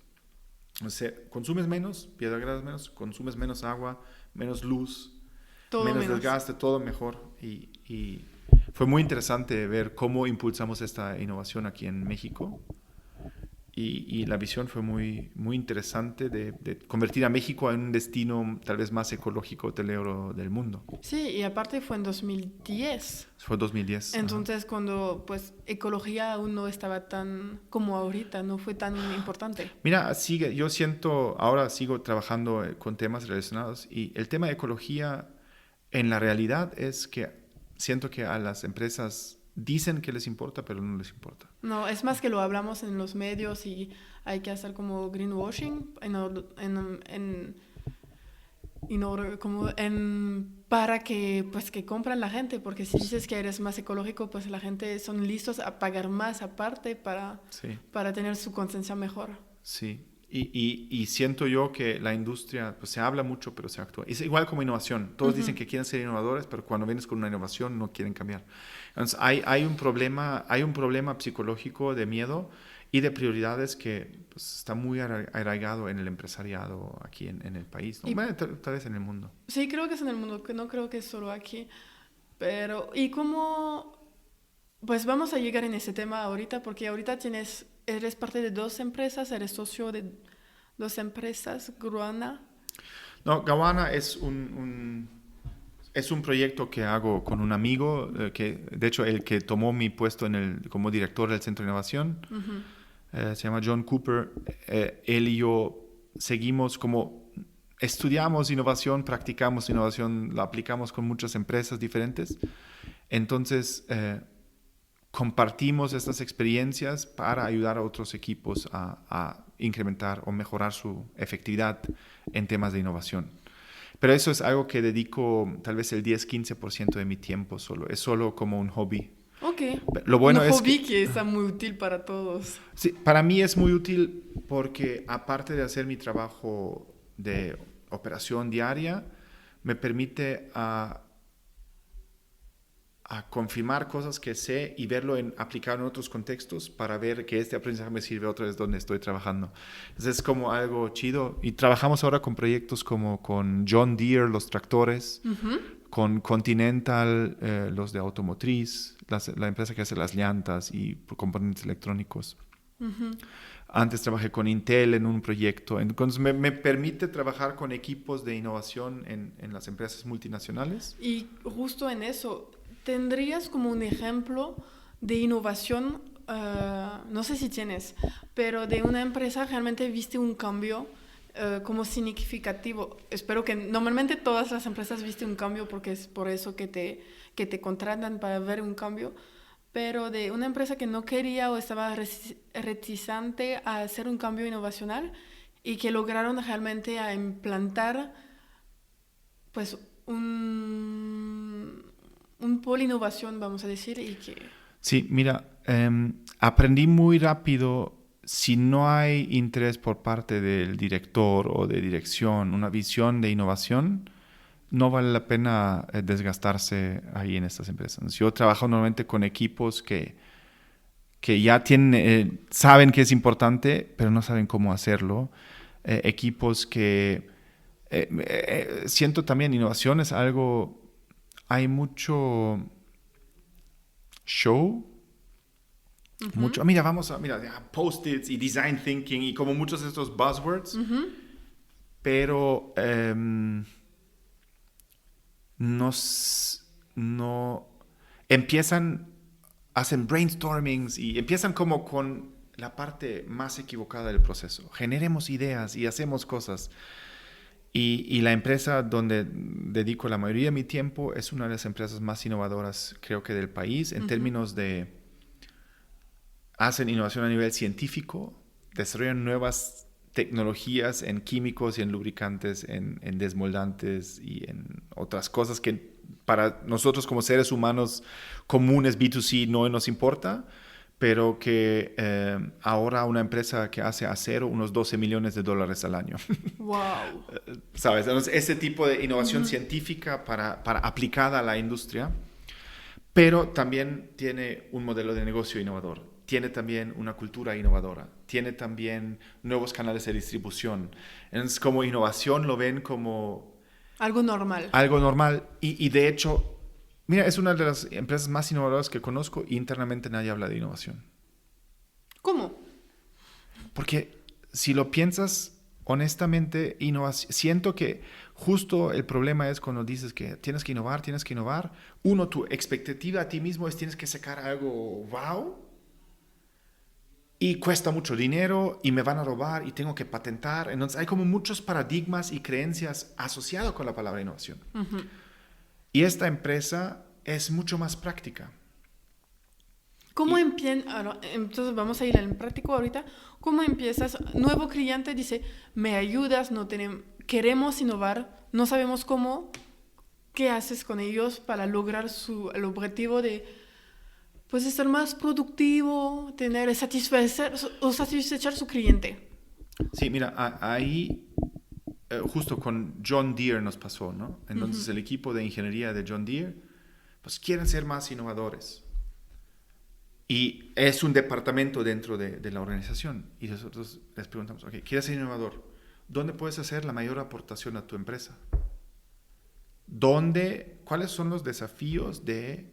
O sea, consumes menos, biodegradas menos, consumes menos agua, menos luz, todo menos desgaste, todo mejor. Y fue muy interesante ver cómo impulsamos esta innovación aquí en México. Y la visión fue muy, muy interesante de convertir a México en un destino tal vez más ecológico hotelero del mundo. Sí, y aparte fue en 2010. Fue 2010. Entonces, cuando pues ecología aún no estaba tan como ahorita, no fue tan importante. Mira, ahora sigo trabajando con temas relacionados y el tema de ecología en la realidad es que siento que a las empresas dicen que les importa, pero no les importa. No, es más que lo hablamos en los medios y hay que hacer como greenwashing para que pues que compran la gente, porque si dices que eres más ecológico, pues la gente son listos a pagar más aparte para tener su conciencia mejor. Sí. Y siento yo que la industria, pues se habla mucho, pero se actúa. Es igual como innovación. Todos dicen que quieren ser innovadores, pero cuando vienes con una innovación no quieren cambiar. Entonces hay un problema psicológico de miedo y de prioridades que pues, está muy arraigado en el empresariado aquí en el país, ¿no? Bueno, tal vez en el mundo. Sí, creo que es en el mundo, que no creo que es solo aquí. Pero, ¿y cómo? Pues vamos a llegar en ese tema ahorita, porque ahorita eres parte de 2 empresas, eres socio de 2 empresas, Gawana. No, Gawana es un proyecto que hago con un amigo, que de hecho el que tomó mi puesto como director del Centro de Innovación, se llama John Cooper. Él y yo seguimos estudiamos innovación, practicamos innovación, la aplicamos con muchas empresas diferentes. Entonces, compartimos estas experiencias para ayudar a otros equipos a incrementar o mejorar su efectividad en temas de innovación. Pero eso es algo que dedico tal vez el 10-15% de mi tiempo solo. Es solo como un hobby. Ok. Lo bueno un es hobby que está muy útil para todos. Sí, para mí es muy útil porque aparte de hacer mi trabajo de operación diaria, me permite a confirmar cosas que sé y verlo aplicado en otros contextos para ver que este aprendizaje me sirve otra vez donde estoy trabajando. Entonces es como algo chido. Y trabajamos ahora con proyectos como con John Deere, los tractores, con Continental, los de automotriz, la empresa que hace las llantas y componentes electrónicos. Antes trabajé con Intel en un proyecto. Entonces me permite trabajar con equipos de innovación en las empresas multinacionales. Y justo en eso, ¿tendrías como un ejemplo de innovación no sé si tienes, pero de una empresa realmente viste un cambio como significativo? Espero que normalmente todas las empresas viste un cambio porque es por eso que te contratan para ver un cambio, pero de una empresa que no quería o estaba reticente a hacer un cambio innovacional y que lograron realmente a implantar pues un polo innovación, vamos a decir, y que... Sí, mira, aprendí muy rápido, si no hay interés por parte del director o de dirección, una visión de innovación, no vale la pena desgastarse ahí en estas empresas. Yo trabajo normalmente con equipos que ya tienen, saben que es importante, pero no saben cómo hacerlo. Equipos que siento también innovación es algo, hay mucho show, mucho, mira, post-its y design thinking y como muchos de estos buzzwords, pero no, no empiezan, hacen brainstormings y empiezan como con la parte más equivocada del proceso. Generemos ideas y hacemos cosas. Y la empresa donde dedico la mayoría de mi tiempo es una de las empresas más innovadoras, creo que del país, en términos de hacen innovación a nivel científico, desarrollan nuevas tecnologías en químicos y en lubricantes, en desmoldantes y en otras cosas que para nosotros como seres humanos comunes B2C no nos importa, pero que ahora una empresa que hace acero unos $12 millones al año. ¡Wow! ¿Sabes? Entonces, ese tipo de innovación científica para aplicada a la industria, pero también tiene un modelo de negocio innovador, tiene también una cultura innovadora, tiene también nuevos canales de distribución. Entonces, como innovación lo ven como... Algo normal. Algo normal y de hecho... Mira, es una de las empresas más innovadoras que conozco y internamente nadie habla de innovación. ¿Cómo? Porque si lo piensas honestamente, siento que justo el problema es cuando dices que tienes que innovar. Uno, tu expectativa a ti mismo es tienes que sacar algo wow y cuesta mucho dinero y me van a robar y tengo que patentar. Entonces hay como muchos paradigmas y creencias asociados con la palabra innovación. Y esta empresa es mucho más práctica. ¿Cómo empiezas? Entonces vamos a ir en práctico ahorita. ¿Cómo empiezas? Nuevo cliente dice, me ayudas, queremos innovar, no sabemos cómo. ¿Qué haces con ellos para lograr el objetivo de pues, estar más productivo, satisfacer su cliente? Sí, mira, ahí justo con John Deere nos pasó, ¿no? Entonces el equipo de ingeniería de John Deere, pues quieren ser más innovadores. Y es un departamento dentro de la organización. Y nosotros les preguntamos, ok, ¿quieres ser innovador? ¿Dónde puedes hacer la mayor aportación a tu empresa? ¿Cuáles son los desafíos del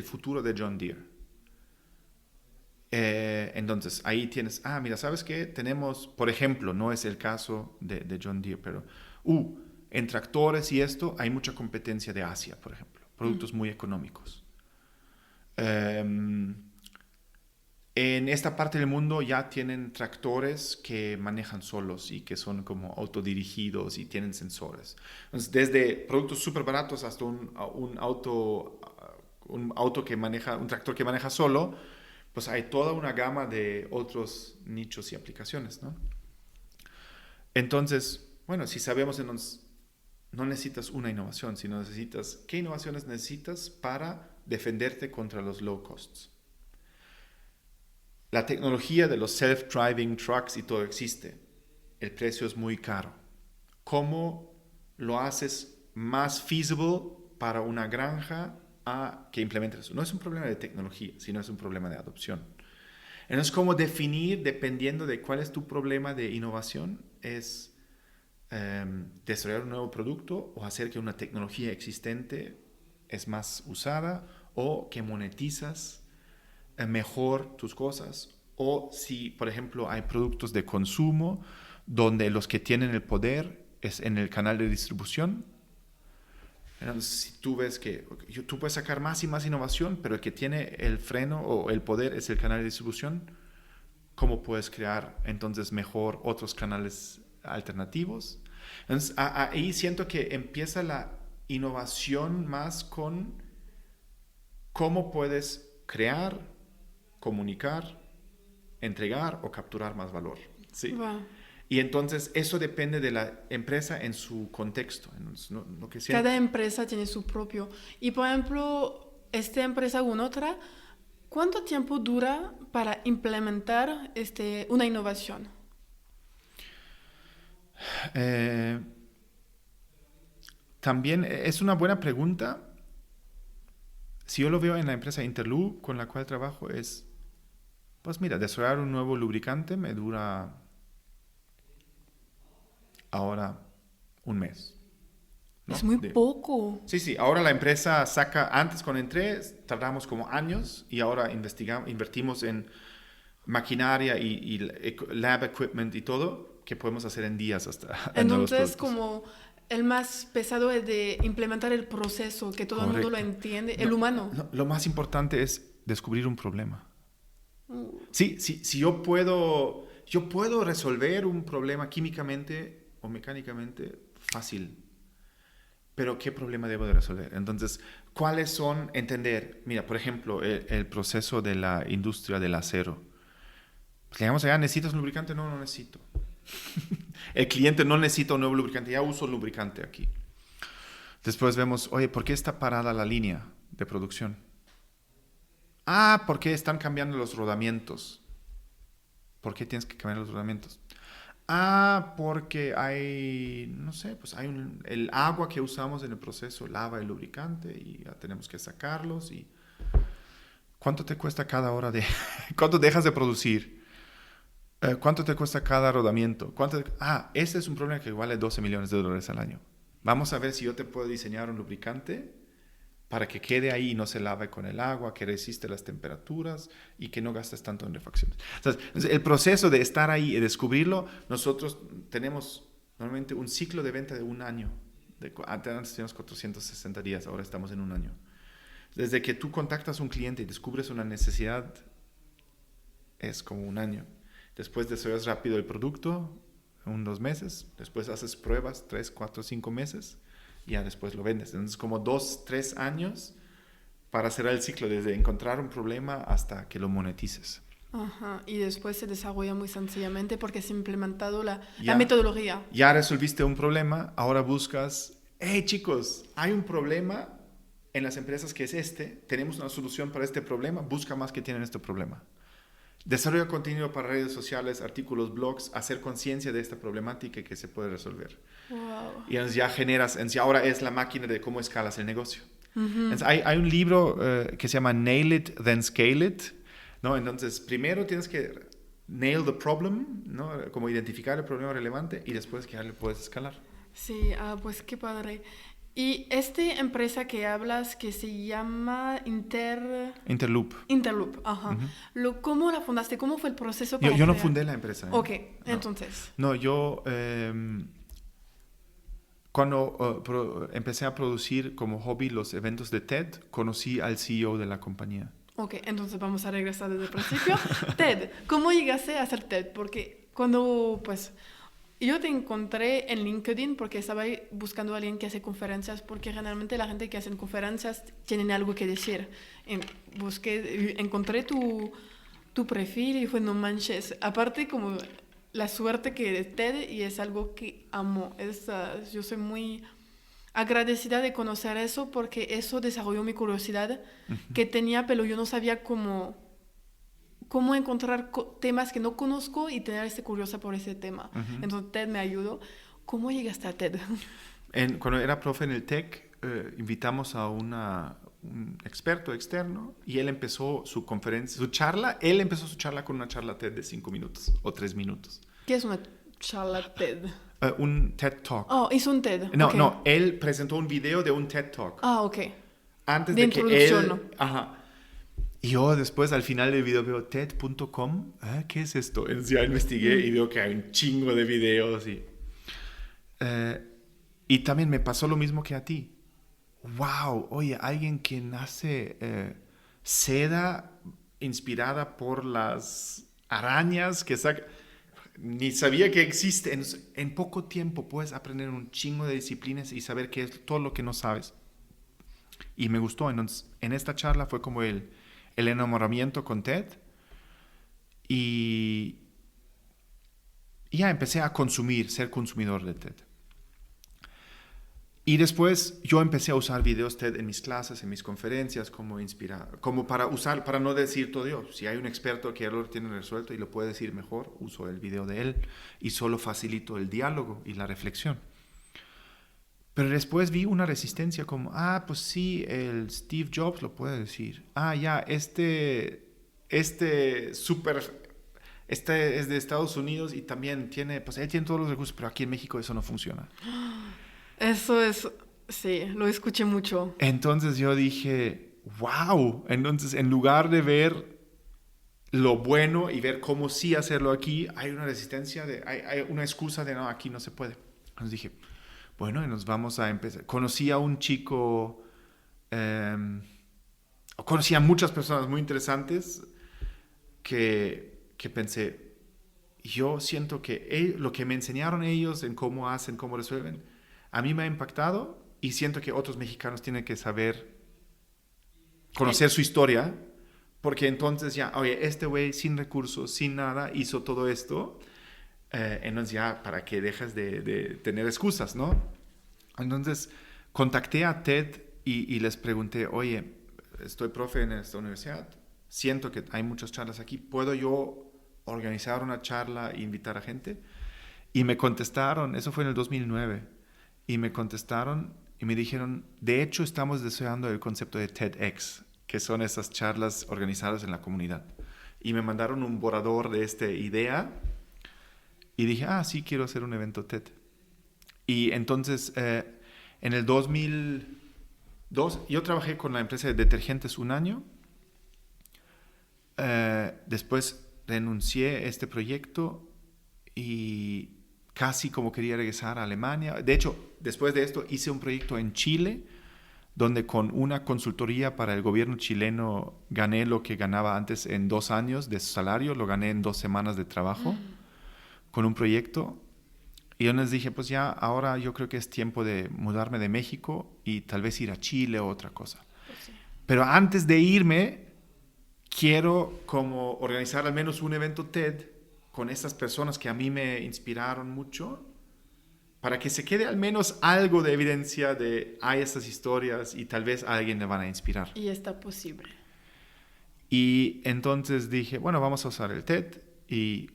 futuro de John Deere? Entonces, ahí tienes, mira, ¿sabes qué? Tenemos, por ejemplo, no es el caso de John Deere, pero en tractores y esto hay mucha competencia de Asia, por ejemplo, productos muy económicos. En esta parte del mundo ya tienen tractores que manejan solos y que son como autodirigidos y tienen sensores. Entonces, desde productos súper baratos hasta un tractor que maneja solo, pues hay toda una gama de otros nichos y aplicaciones, ¿no? Entonces, bueno, si sabemos, no necesitas una innovación, sino ¿qué innovaciones necesitas para defenderte contra los low costs? La tecnología de los self-driving trucks y todo existe. El precio es muy caro. ¿Cómo lo haces más feasible para una granja que implemente eso? No es un problema de tecnología, sino es un problema de adopción. Entonces, ¿cómo definir, dependiendo de cuál es tu problema de innovación, es desarrollar un nuevo producto o hacer que una tecnología existente es más usada o que monetizas mejor tus cosas? O si, por ejemplo, hay productos de consumo donde los que tienen el poder es en el canal de distribución, Entonces, si tú ves que tú puedes sacar más y más innovación, pero el que tiene el freno o el poder es el canal de distribución, ¿cómo puedes crear entonces mejor otros canales alternativos? Entonces, ahí siento que empieza la innovación más con cómo puedes crear, comunicar, entregar o capturar más valor. ¿Sí? Wow. Y entonces eso depende de la empresa en su contexto. Cada empresa tiene su propio. Y por ejemplo, esta empresa u otra, ¿cuánto tiempo dura para implementar una innovación? También es una buena pregunta. Si yo lo veo en la empresa Interloop con la cual trabajo pues mira, desarrollar un nuevo lubricante me dura ahora un mes. ¿No? Es muy poco. Sí, ahora la empresa antes cuando entré, tardamos como años y ahora invertimos en maquinaria y lab equipment y todo que podemos hacer en días hasta. Entonces, como el más pesado es de implementar el proceso, que todo el mundo lo entiende, el humano. Lo más importante es descubrir un problema. Sí, yo puedo resolver un problema químicamente o mecánicamente fácil. Pero ¿qué problema debo de resolver? Entonces, ¿cuáles son? Entender, mira, por ejemplo, el proceso de la industria del acero. Pues llegamos allá, ¿necesitas un lubricante? No necesito. El cliente no necesita un nuevo lubricante, ya uso lubricante aquí. Después vemos, oye, ¿por qué está parada la línea de producción? Porque están cambiando los rodamientos. ¿Por qué tienes que cambiar los rodamientos? Porque hay, no sé, pues hay el agua que usamos en el proceso lava el lubricante y ya tenemos que sacarlos. Y ¿cuánto te cuesta cada hora cuánto dejas de producir? ¿Cuánto te cuesta cada rodamiento? Ese es un problema que vale $12 millones al año. Vamos a ver si yo te puedo diseñar un lubricante para que quede ahí y no se lave con el agua, que resiste las temperaturas y que no gastes tanto en refacciones. Entonces, el proceso de estar ahí y descubrirlo, nosotros tenemos normalmente un ciclo de venta de un año. Antes teníamos 460 días, ahora estamos en un año. Desde que tú contactas a un cliente y descubres una necesidad, es como un año. Después desarrollas rápido el producto, 2 meses. Después haces pruebas, 3, 4, 5 meses. Y ya después lo vendes. Entonces, como 2, 3 años para cerrar el ciclo, desde encontrar un problema hasta que lo monetices. Ajá, y después se desarrolla muy sencillamente porque se ha implementado la metodología. Ya resolviste un problema, ahora buscas, hey chicos, hay un problema en las empresas que es tenemos una solución para este problema, busca más que tienen este problema. Desarrollo contenido para redes sociales, artículos, blogs, hacer conciencia de esta problemática que se puede resolver. Wow. Y entonces ya generas, ahora es la máquina de cómo escalas el negocio. Uh-huh. Entonces hay un libro que se llama Nail It, Then Scale It, ¿no? Entonces primero tienes que nail the problem, ¿no? Como identificar el problema relevante y después que ya le puedes escalar. Sí, pues qué padre. Y esta empresa que hablas que se llama Interloop. Interloop, ajá. Uh-huh. ¿Cómo la fundaste? ¿Cómo fue el proceso para yo no fundé la empresa. Ok, entonces. No, yo cuando empecé a producir como hobby los eventos de TED, conocí al CEO de la compañía. Ok, entonces vamos a regresar desde el principio. TED, ¿cómo llegaste a hacer TED? Porque cuando, pues... Yo te encontré en LinkedIn porque estaba buscando a alguien que hace conferencias, porque generalmente la gente que hace conferencias tienen algo que decir. Encontré tu perfil y fue, no manches. Aparte, como la suerte que de TED, y es algo que amo. Yo soy muy agradecida de conocer eso porque eso desarrolló mi curiosidad que tenía, pero yo no sabía cómo encontrar temas que no conozco y tener curiosa por ese tema. Uh-huh. Entonces TED me ayudó. ¿Cómo llegaste a TED? Cuando era profe en el TEC, invitamos a un experto externo y él empezó su charla con una charla TED de 5 minutos o 3 minutos. ¿Qué es una charla TED? Un TED Talk. Hizo un TED. No, okay. No, él presentó un video de un TED Talk. Ok. Antes de introducción, que él... ¿no? Ajá. Y yo después al final del video veo TED.com, ¿qué es esto? Ya investigué y veo que hay un chingo de videos. Y también me pasó lo mismo que a ti. wow, oye, alguien que nace seda inspirada por las arañas que saca. Ni sabía que existe. En poco tiempo puedes aprender un chingo de disciplinas y saber qué es todo lo que no sabes. Y me gustó. Entonces, en esta charla fue como el enamoramiento con TED. Y ya empecé a ser consumidor de TED. Y después yo empecé a usar videos TED en mis clases, en mis conferencias, como para no decir todo yo. Si hay un experto que ya lo tiene resuelto y lo puede decir mejor, uso el video de él y solo facilito el diálogo y la reflexión. Pero después vi una resistencia como, pues sí, el Steve Jobs lo puede decir. Este es de Estados Unidos y también él tiene todos los recursos, pero aquí en México eso no funciona. Eso es, sí, lo escuché mucho. Entonces yo dije, wow, entonces en lugar de ver lo bueno y ver cómo sí hacerlo aquí, hay una resistencia, hay una excusa de no, aquí no se puede. Entonces dije, bueno, y nos vamos a empezar. Conocí a un chico, conocí a muchas personas muy interesantes que pensé, yo siento que lo que me enseñaron ellos en cómo hacen, cómo resuelven, a mí me ha impactado y siento que otros mexicanos tienen que saber conocer su historia, porque entonces ya, oye, este güey sin recursos, sin nada, hizo todo esto, entonces ya, ¿para qué dejas de tener excusas, no? Entonces, contacté a TED y les pregunté, oye, estoy profe en esta universidad, siento que hay muchas charlas aquí, ¿puedo yo organizar una charla e invitar a gente? Y me contestaron, eso fue en el 2009, y me contestaron y me dijeron, de hecho estamos deseando el concepto de TEDx, que son esas charlas organizadas en la comunidad. Y me mandaron un borrador de esta idea y dije, sí, quiero hacer un evento TED. Y entonces, en el 2002, yo trabajé con la empresa de detergentes un año. Después renuncié a este proyecto y casi como quería regresar a Alemania. De hecho, después de esto hice un proyecto en Chile, donde con una consultoría para el gobierno chileno gané lo que ganaba antes en 2 años de salario, lo gané en 2 semanas de trabajo con un proyecto. Y yo les dije, pues ya, ahora yo creo que es tiempo de mudarme de México y tal vez ir a Chile o otra cosa. Pues sí. Pero antes de irme, quiero como organizar al menos un evento TED con estas personas que a mí me inspiraron mucho, para que se quede al menos algo de evidencia de hay estas historias y tal vez a alguien le van a inspirar. Y está posible. Y entonces dije, bueno, vamos a usar el TED y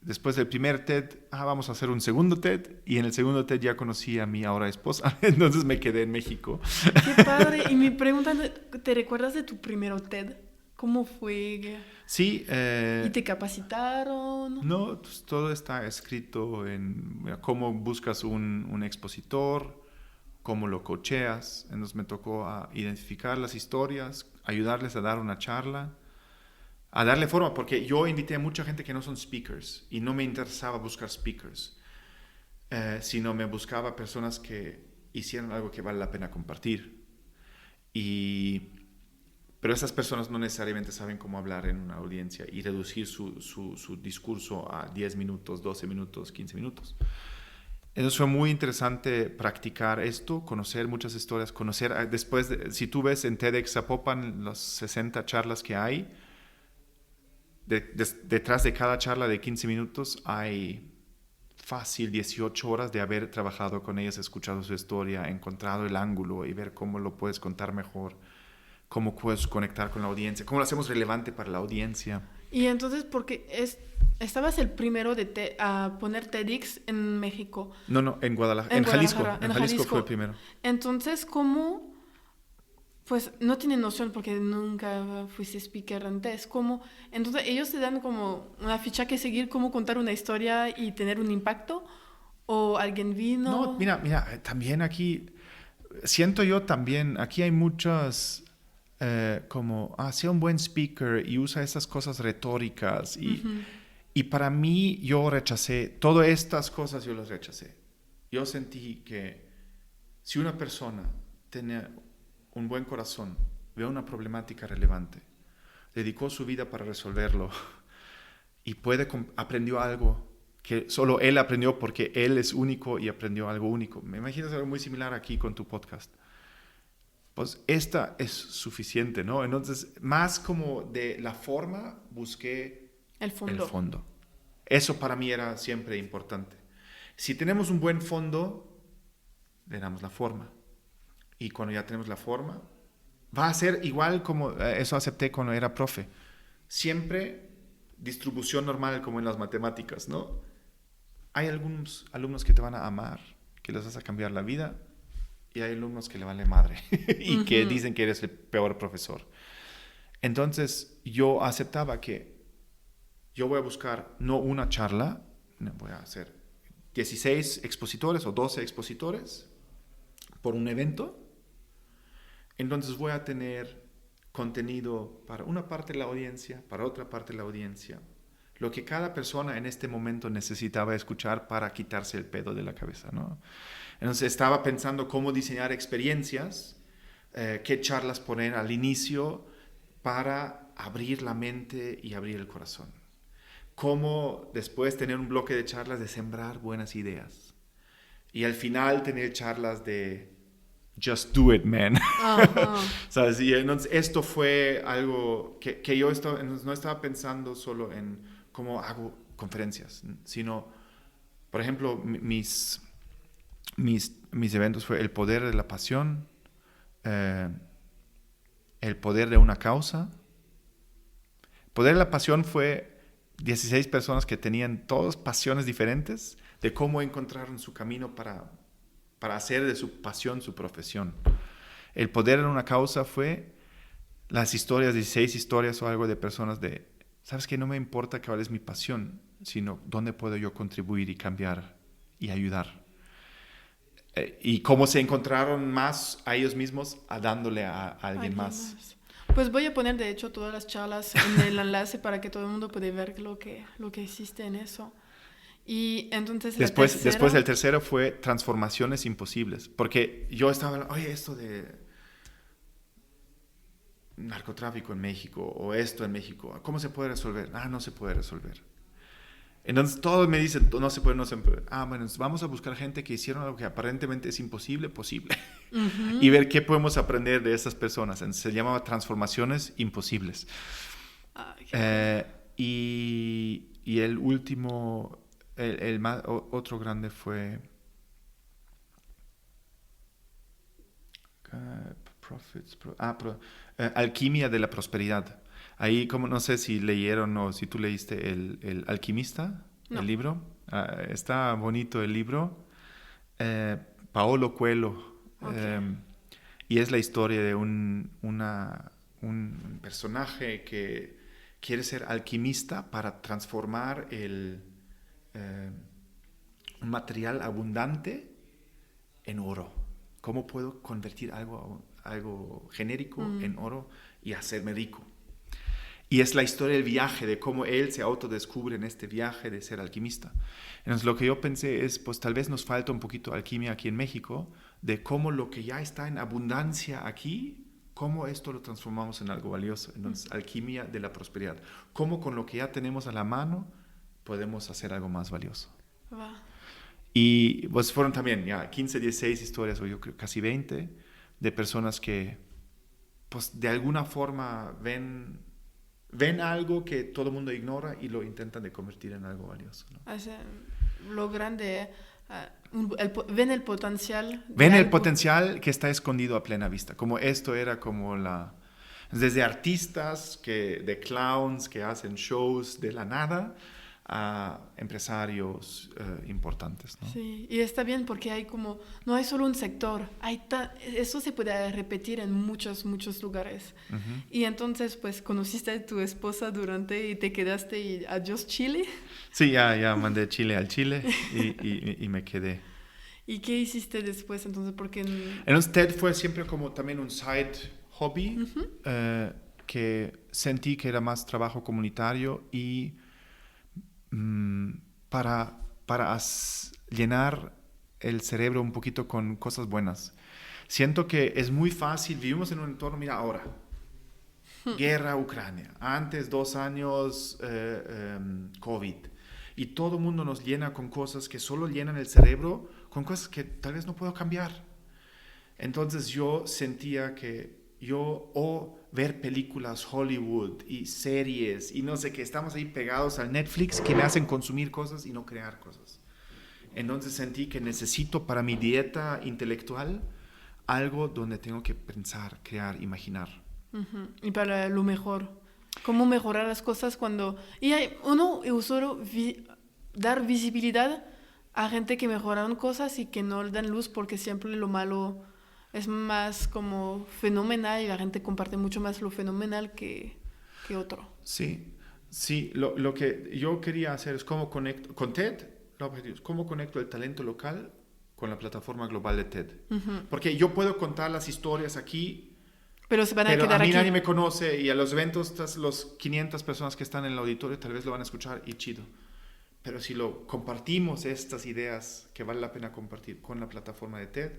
después del primer TED, vamos a hacer un segundo TED y en el segundo TED ya conocí a mi ahora esposa, entonces me quedé en México. ¡Qué padre! Y mi pregunta, ¿te recuerdas de tu primer TED? ¿Cómo fue? Sí. ¿Y te capacitaron? No, pues todo está escrito en cómo buscas un expositor, cómo lo coacheas. Entonces me tocó identificar las historias, ayudarles a dar una charla, a darle forma, porque yo invité a mucha gente que no son speakers y no me interesaba buscar speakers, sino me buscaba personas que hicieran algo que vale la pena compartir. Pero esas personas no necesariamente saben cómo hablar en una audiencia y reducir su discurso a 10 minutos, 12 minutos, 15 minutos. Entonces fue muy interesante practicar esto, conocer muchas historias, si tú ves en TEDx Zapopan las 60 charlas que hay, detrás de cada charla de 15 minutos hay fácil 18 horas de haber trabajado con ellos, escuchado su historia, encontrado el ángulo y ver cómo lo puedes contar mejor, cómo puedes conectar con la audiencia, cómo lo hacemos relevante para la audiencia. Y entonces, porque estabas el primero a poner TEDx en México. No, en Guadalajara, en Jalisco. En Jalisco fue el primero. Entonces, ¿cómo? Pues no tienen noción porque nunca fuiste speaker antes. ¿Cómo? Entonces, ellos te dan como una ficha que seguir, cómo contar una historia y tener un impacto. ¿O alguien vino? No, mira, también aquí, siento yo también, aquí hay muchas... sea un buen speaker y usa esas cosas retóricas y para mí yo rechacé todas estas cosas, yo las rechacé. Yo sentí que si una persona tiene un buen corazón, ve una problemática relevante, dedicó su vida para resolverlo y aprendió algo que solo él aprendió porque él es único y aprendió algo único. Me imagino algo muy similar aquí con tu podcast. Pues esta es suficiente, ¿no? Entonces, más como de la forma, busqué El fondo. Eso para mí era siempre importante. Si tenemos un buen fondo, le damos la forma. Y cuando ya tenemos la forma, va a ser igual como eso acepté cuando era profe. Siempre distribución normal como en las matemáticas, ¿no? Hay algunos alumnos que te van a amar, que les vas a cambiar la vida, y hay alumnos que le vale madre y que dicen que eres el peor profesor. Entonces yo aceptaba que yo voy a buscar no una charla, no, voy a hacer 16 expositores o 12 expositores por un evento. Entonces voy a tener contenido para una parte de la audiencia, para otra parte de la audiencia. Lo que cada persona en este momento necesitaba escuchar para quitarse el pedo de la cabeza, ¿no? Entonces estaba pensando cómo diseñar experiencias, qué charlas poner al inicio para abrir la mente y abrir el corazón. Cómo después tener un bloque de charlas de sembrar buenas ideas. Y al final tener charlas de just do it, man. ¿Sabes? Y entonces esto fue algo que yo no estaba pensando solo en cómo hago conferencias, sino, por ejemplo, mis eventos fue el poder de la pasión, el poder de una causa. El poder de la pasión fue 16 personas que tenían todas pasiones diferentes de cómo encontraron su camino para hacer de su pasión su profesión. El poder de una causa fue las historias, 16 historias o algo de personas de, ¿sabes qué? No me importa cuál es mi pasión, sino dónde puedo yo contribuir y cambiar y ayudar. Y cómo se encontraron más a ellos mismos dándole a alguien más. Pues voy a poner de hecho todas las charlas en el enlace para que todo el mundo pueda ver lo que existe en eso. Y entonces después el tercero fue transformaciones imposibles, porque yo estaba, oye, esto de narcotráfico en México o esto en México, ¿cómo se puede resolver? No se puede resolver. Entonces todos me dicen, no se puede. Bueno, vamos a buscar gente que hicieron algo que aparentemente es imposible, posible. Y ver qué podemos aprender de esas personas. Entonces, se llamaba transformaciones imposibles. Y el último, otro grande fue Alquimia de la Prosperidad. Ahí, como no sé si leyeron o si tú leíste el Alquimista, no. El libro. Está bonito el libro. Paolo Coelho. Okay. Y es la historia de un personaje que quiere ser alquimista para transformar un material abundante en oro. ¿Cómo puedo convertir algo genérico en oro y hacerme rico? Y es la historia del viaje, de cómo él se autodescubre en este viaje de ser alquimista. Entonces lo que yo pensé es, pues tal vez nos falta un poquito de alquimia aquí en México, de cómo lo que ya está en abundancia aquí, cómo esto lo transformamos en algo valioso. Entonces, alquimia de la prosperidad. Cómo con lo que ya tenemos a la mano podemos hacer algo más valioso. Wow. Y pues fueron también ya 15, 16 historias, o yo creo casi 20, de personas que pues de alguna forma ven algo que todo el mundo ignora y lo intentan de convertir en algo valioso, ¿no? Lo grande, ven el potencial. Ven el potencial que está escondido a plena vista. Como esto era como desde artistas, de clowns que hacen shows de la nada, a empresarios importantes, ¿no? Sí, y está bien porque no hay solo un sector, eso se puede repetir en muchos lugares. Uh-huh. Y entonces, pues, conociste a tu esposa y te quedaste y adiós Chile. Sí, ya mandé Chile al Chile y me quedé. ¿Y qué hiciste después entonces? Entonces TED fue siempre como también un side hobby, uh-huh. Que sentí que era más trabajo comunitario y para llenar el cerebro un poquito con cosas buenas. Siento que es muy fácil, vivimos en un entorno, mira ahora, guerra Ucrania, antes 2 años COVID, y todo el mundo nos llena con cosas que solo llenan el cerebro, con cosas que tal vez no puedo cambiar. Entonces yo sentía que o ver películas Hollywood y series y no sé qué, estamos ahí pegados al Netflix que me hacen consumir cosas y no crear cosas. Entonces sentí que necesito para mi dieta intelectual algo donde tengo que pensar, crear, imaginar. Y para lo mejor. Cómo mejorar las cosas cuando... Y hay uno, solo dar visibilidad a gente que mejoraron cosas y que no le dan luz porque siempre lo malo es más como fenomenal y la gente comparte mucho más lo fenomenal que otro. Sí, sí, lo que yo quería hacer es cómo conecto, con TED, el objetivo es cómo conecto el talento local con la plataforma global de TED. Porque yo puedo contar las historias aquí, pero se van a pero quedar a mí aquí. nadie me conoce y a los eventos, los 500 personas que están en el auditorio tal vez lo van a escuchar y chido. Pero si lo compartimos, estas ideas que vale la pena compartir con la plataforma de TED,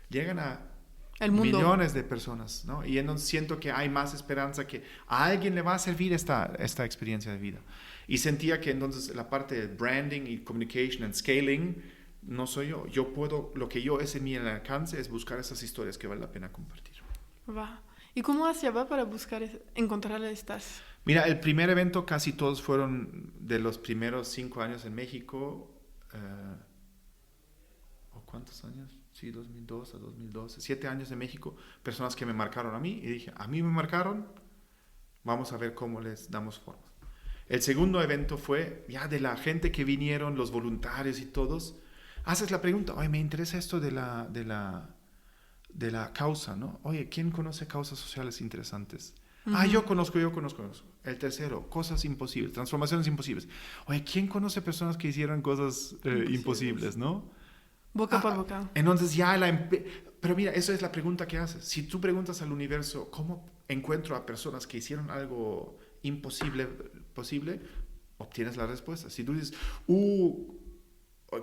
llegan a El mundo. millones de personas, ¿no? Y entonces siento que hay más esperanza, que a alguien le va a servir esta experiencia de vida. Y sentía que entonces la parte de branding y communication and scaling no soy yo. Yo puedo, lo que yo es en mi alcance es buscar esas historias que vale la pena compartir. Va. ¿Y cómo hacia va para buscar, encontrar estas? Mira, el primer evento casi todos fueron de los primeros 5 años en México. ¿O cuántos años? Sí, 2002 a 2012. 7 años en México. Personas que me marcaron a mí y dije, a mí me marcaron, vamos a ver cómo les damos forma. El segundo evento fue ya de la gente que vinieron, los voluntarios y todos. Haces la pregunta, oye, me interesa esto de la causa, ¿no? Oye, ¿quién conoce causas sociales interesantes? Yo conozco. El tercero, cosas imposibles, transformaciones imposibles. Oye, ¿quién conoce personas que hicieron cosas imposibles, ¿no? Boca por boca. Entonces ya pero mira, eso es la pregunta que haces. Si tú preguntas al universo, ¿cómo encuentro a personas que hicieron algo imposible, posible? Obtienes la respuesta. Si tú dices,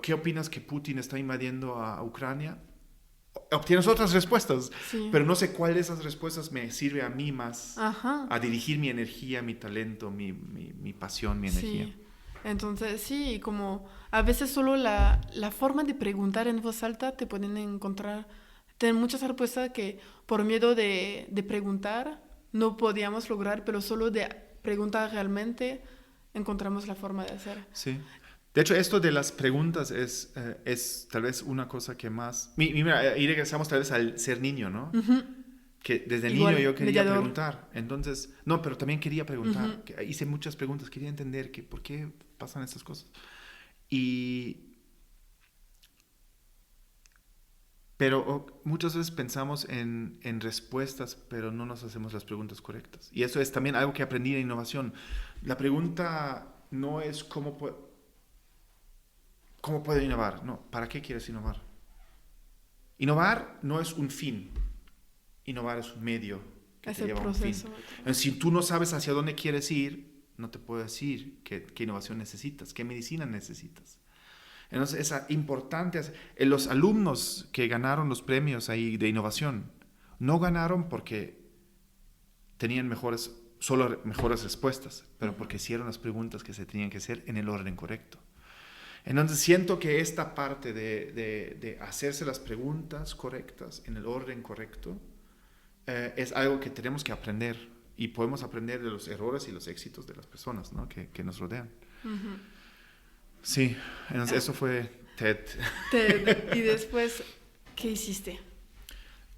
¿qué opinas que Putin está invadiendo a Ucrania? Obtienes otras respuestas, Sí. pero no sé cuál de esas respuestas me sirve a mí más Ajá. a dirigir mi energía, mi talento, mi pasión, mi energía. Sí. Entonces, sí, como a veces solo la forma de preguntar en voz alta te pueden encontrar, tener muchas respuestas que por miedo de preguntar no podíamos lograr, pero solo de preguntar realmente encontramos la forma de hacer. Sí. De hecho, esto de las preguntas es tal vez una cosa que más... Mira, y regresamos tal vez al ser niño, ¿no? Que desde Igual, niño yo quería mediador. preguntar. Entonces, no, pero también quería preguntar. Hice muchas preguntas, quería entender por qué pasan estas cosas. Pero muchas veces pensamos en respuestas, pero no nos hacemos las preguntas correctas. Y eso es también algo que aprendí en innovación. La pregunta no es cómo puedo innovar. No, ¿para qué quieres innovar? Innovar no es un fin. Innovar es un medio que Es te el lleva a un proceso. fin. Entonces, si tú no sabes hacia dónde quieres ir, no te puedo decir qué innovación necesitas, qué medicina necesitas. Entonces, es importante. Los alumnos que ganaron los premios ahí de innovación no ganaron porque tenían solo mejores respuestas, pero porque hicieron las preguntas que se tenían que hacer en el orden correcto. Entonces siento que esta parte de hacerse las preguntas correctas en el orden correcto es algo que tenemos que aprender y podemos aprender de los errores y los éxitos de las personas, ¿no? que nos rodean. Sí, entonces eso fue TED. Y después, ¿qué hiciste?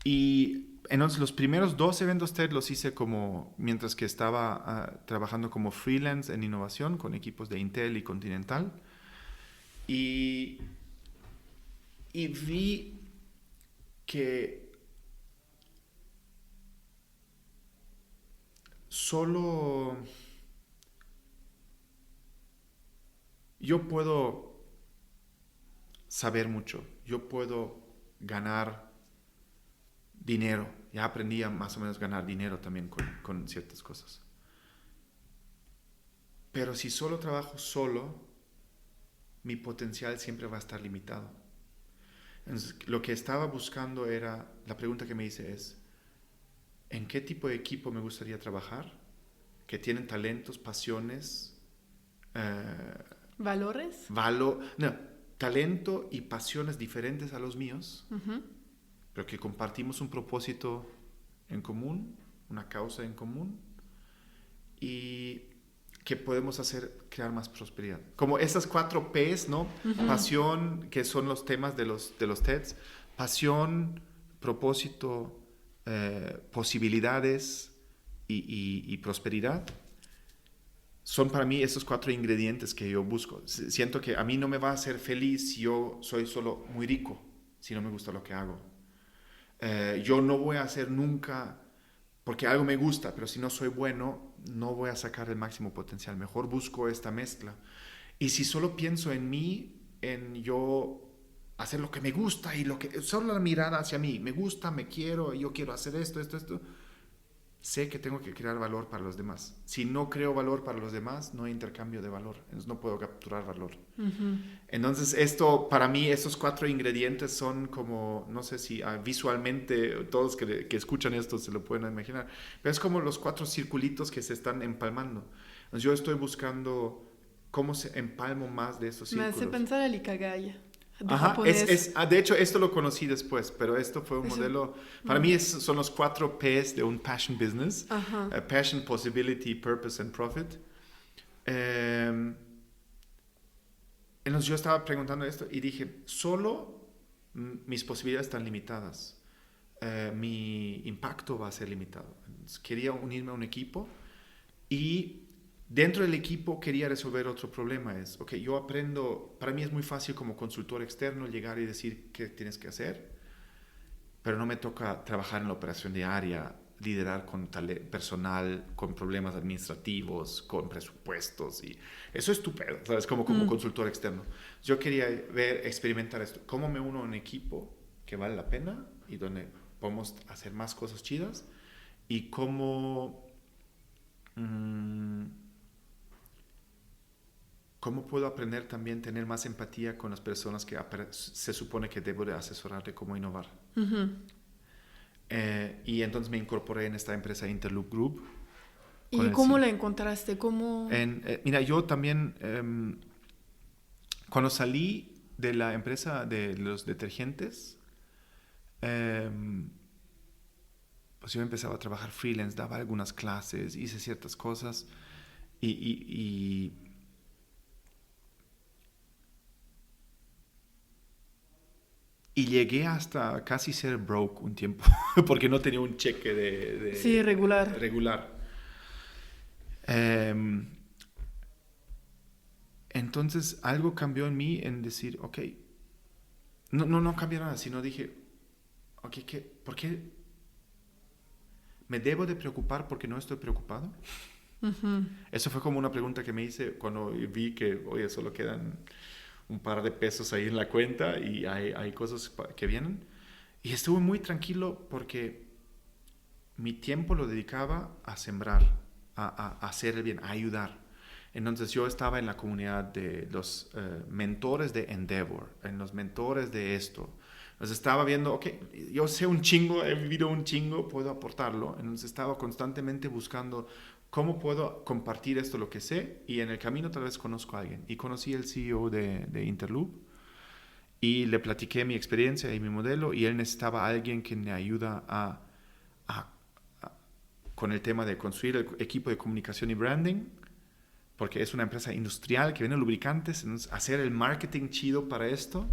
Y entonces los primeros 2 eventos TED los hice mientras que estaba trabajando como freelance en innovación con equipos de Intel y Continental. Y vi que solo yo puedo saber mucho, yo puedo ganar dinero, ya aprendí a más o menos ganar dinero también con ciertas cosas. Pero si solo trabajo solo, mi potencial siempre va a estar limitado. Entonces, lo que estaba buscando era, la pregunta que me hice es, ¿en qué tipo de equipo me gustaría trabajar? Que tienen talentos, pasiones, ¿Valores? no, talento y pasiones diferentes a los míos, Ujú. pero que compartimos un propósito en común, una causa en común, y que podemos crear más prosperidad. Como esas 4 P's, ¿no? Ujú. Pasión, que son los temas de los TEDs. Pasión, propósito, posibilidades y prosperidad. Son para mí esos 4 ingredientes que yo busco. Siento que a mí no me va a hacer feliz si yo soy solo muy rico, si no me gusta lo que hago. Yo no voy a hacer nunca, porque algo me gusta, pero si no soy bueno, no voy a sacar el máximo potencial. Mejor busco esta mezcla. Y si solo pienso en mí, en yo hacer lo que me gusta y solo la mirada hacia mí, me gusta, me quiero, yo quiero hacer esto, sé que tengo que crear valor para los demás. Si no creo valor para los demás, no hay intercambio de valor. Entonces no puedo capturar valor. Ujú. Entonces para mí, estos 4 ingredientes son como, no sé si visualmente todos que escuchan esto se lo pueden imaginar, pero es como los 4 circulitos que se están empalmando. Entonces yo estoy buscando cómo se empalmo más de estos Me círculos. hace pensar al Ikagaya, de Ajá, japonés. de hecho esto lo conocí después, pero esto fue un Eso. modelo, para mí son los 4 P's de un passion business: Ajá. passion, possibility, purpose and profit. Entonces yo estaba preguntando esto y dije, solo mis posibilidades están limitadas, mi impacto va a ser limitado. Entonces, quería unirme a un equipo y dentro del equipo quería resolver otro problema. Yo aprendo, para mí es muy fácil como consultor externo llegar y decir qué tienes que hacer, pero no me toca trabajar en la operación diaria, liderar con personal, con problemas administrativos, con presupuestos, y eso es estupendo, ¿sabes? Como consultor externo. Yo quería experimentar esto. ¿Cómo me uno a un equipo que vale la pena y donde podemos hacer más cosas chidas? Y ¿cómo puedo aprender también a tener más empatía con las personas que se supone que debo de asesorar de cómo innovar? Ujú. Y entonces me incorporé en esta empresa Interloop Group. ¿Y cómo la encontraste? ¿Cómo? Mira, yo también, cuando salí de la empresa de los detergentes, pues yo empezaba a trabajar freelance, daba algunas clases, hice ciertas cosas y llegué hasta casi ser broke un tiempo, porque no tenía un cheque Sí, regular. Entonces algo cambió en mí en decir, ok, no cambió nada, sino dije, ok, ¿por qué me debo de preocupar porque no estoy preocupado? Ujú. Eso fue como una pregunta que me hice cuando vi que, oye, solo quedan un par de pesos ahí en la cuenta y hay cosas que vienen. Y estuve muy tranquilo porque mi tiempo lo dedicaba a sembrar, a hacer el bien, a ayudar. Entonces yo estaba en la comunidad de los mentores de Endeavor, en los mentores de esto. Entonces estaba viendo, ok, yo sé un chingo, he vivido un chingo, puedo aportarlo. Entonces estaba constantemente buscando cómo puedo compartir esto, lo que sé, y en el camino tal vez conozco a alguien. Y conocí al CEO de Interloop y le platiqué mi experiencia y mi modelo, y él necesitaba a alguien que me ayuda con el tema de construir el equipo de comunicación y branding, porque es una empresa industrial que vende lubricantes, entonces hacer el marketing chido para esto,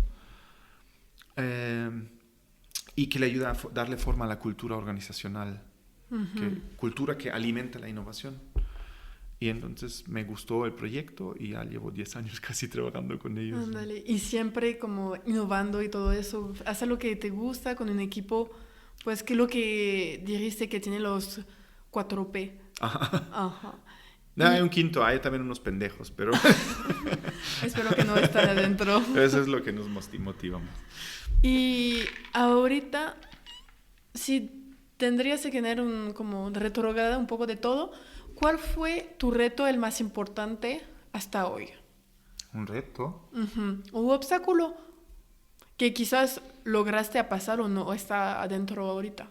y que le ayuda a darle forma a la cultura organizacional, cultura que alimenta la innovación. Y entonces me gustó el proyecto y ya llevo 10 años casi trabajando con ellos. Ándale. Y siempre como innovando y todo eso, hacer lo que te gusta con un equipo, pues que lo que dijiste que tiene los 4P. Ajá. Ajá. No, hay un quinto, hay también unos pendejos, pero Espero que no estén adentro. eso es lo que nos motiva más. Y ahorita, si tendrías que tener como retrograda un poco de todo, ¿cuál fue tu reto el más importante hasta hoy? ¿Un reto? ¿Hubo obstáculo? que quizás lograste a pasar o no, o está adentro ahorita,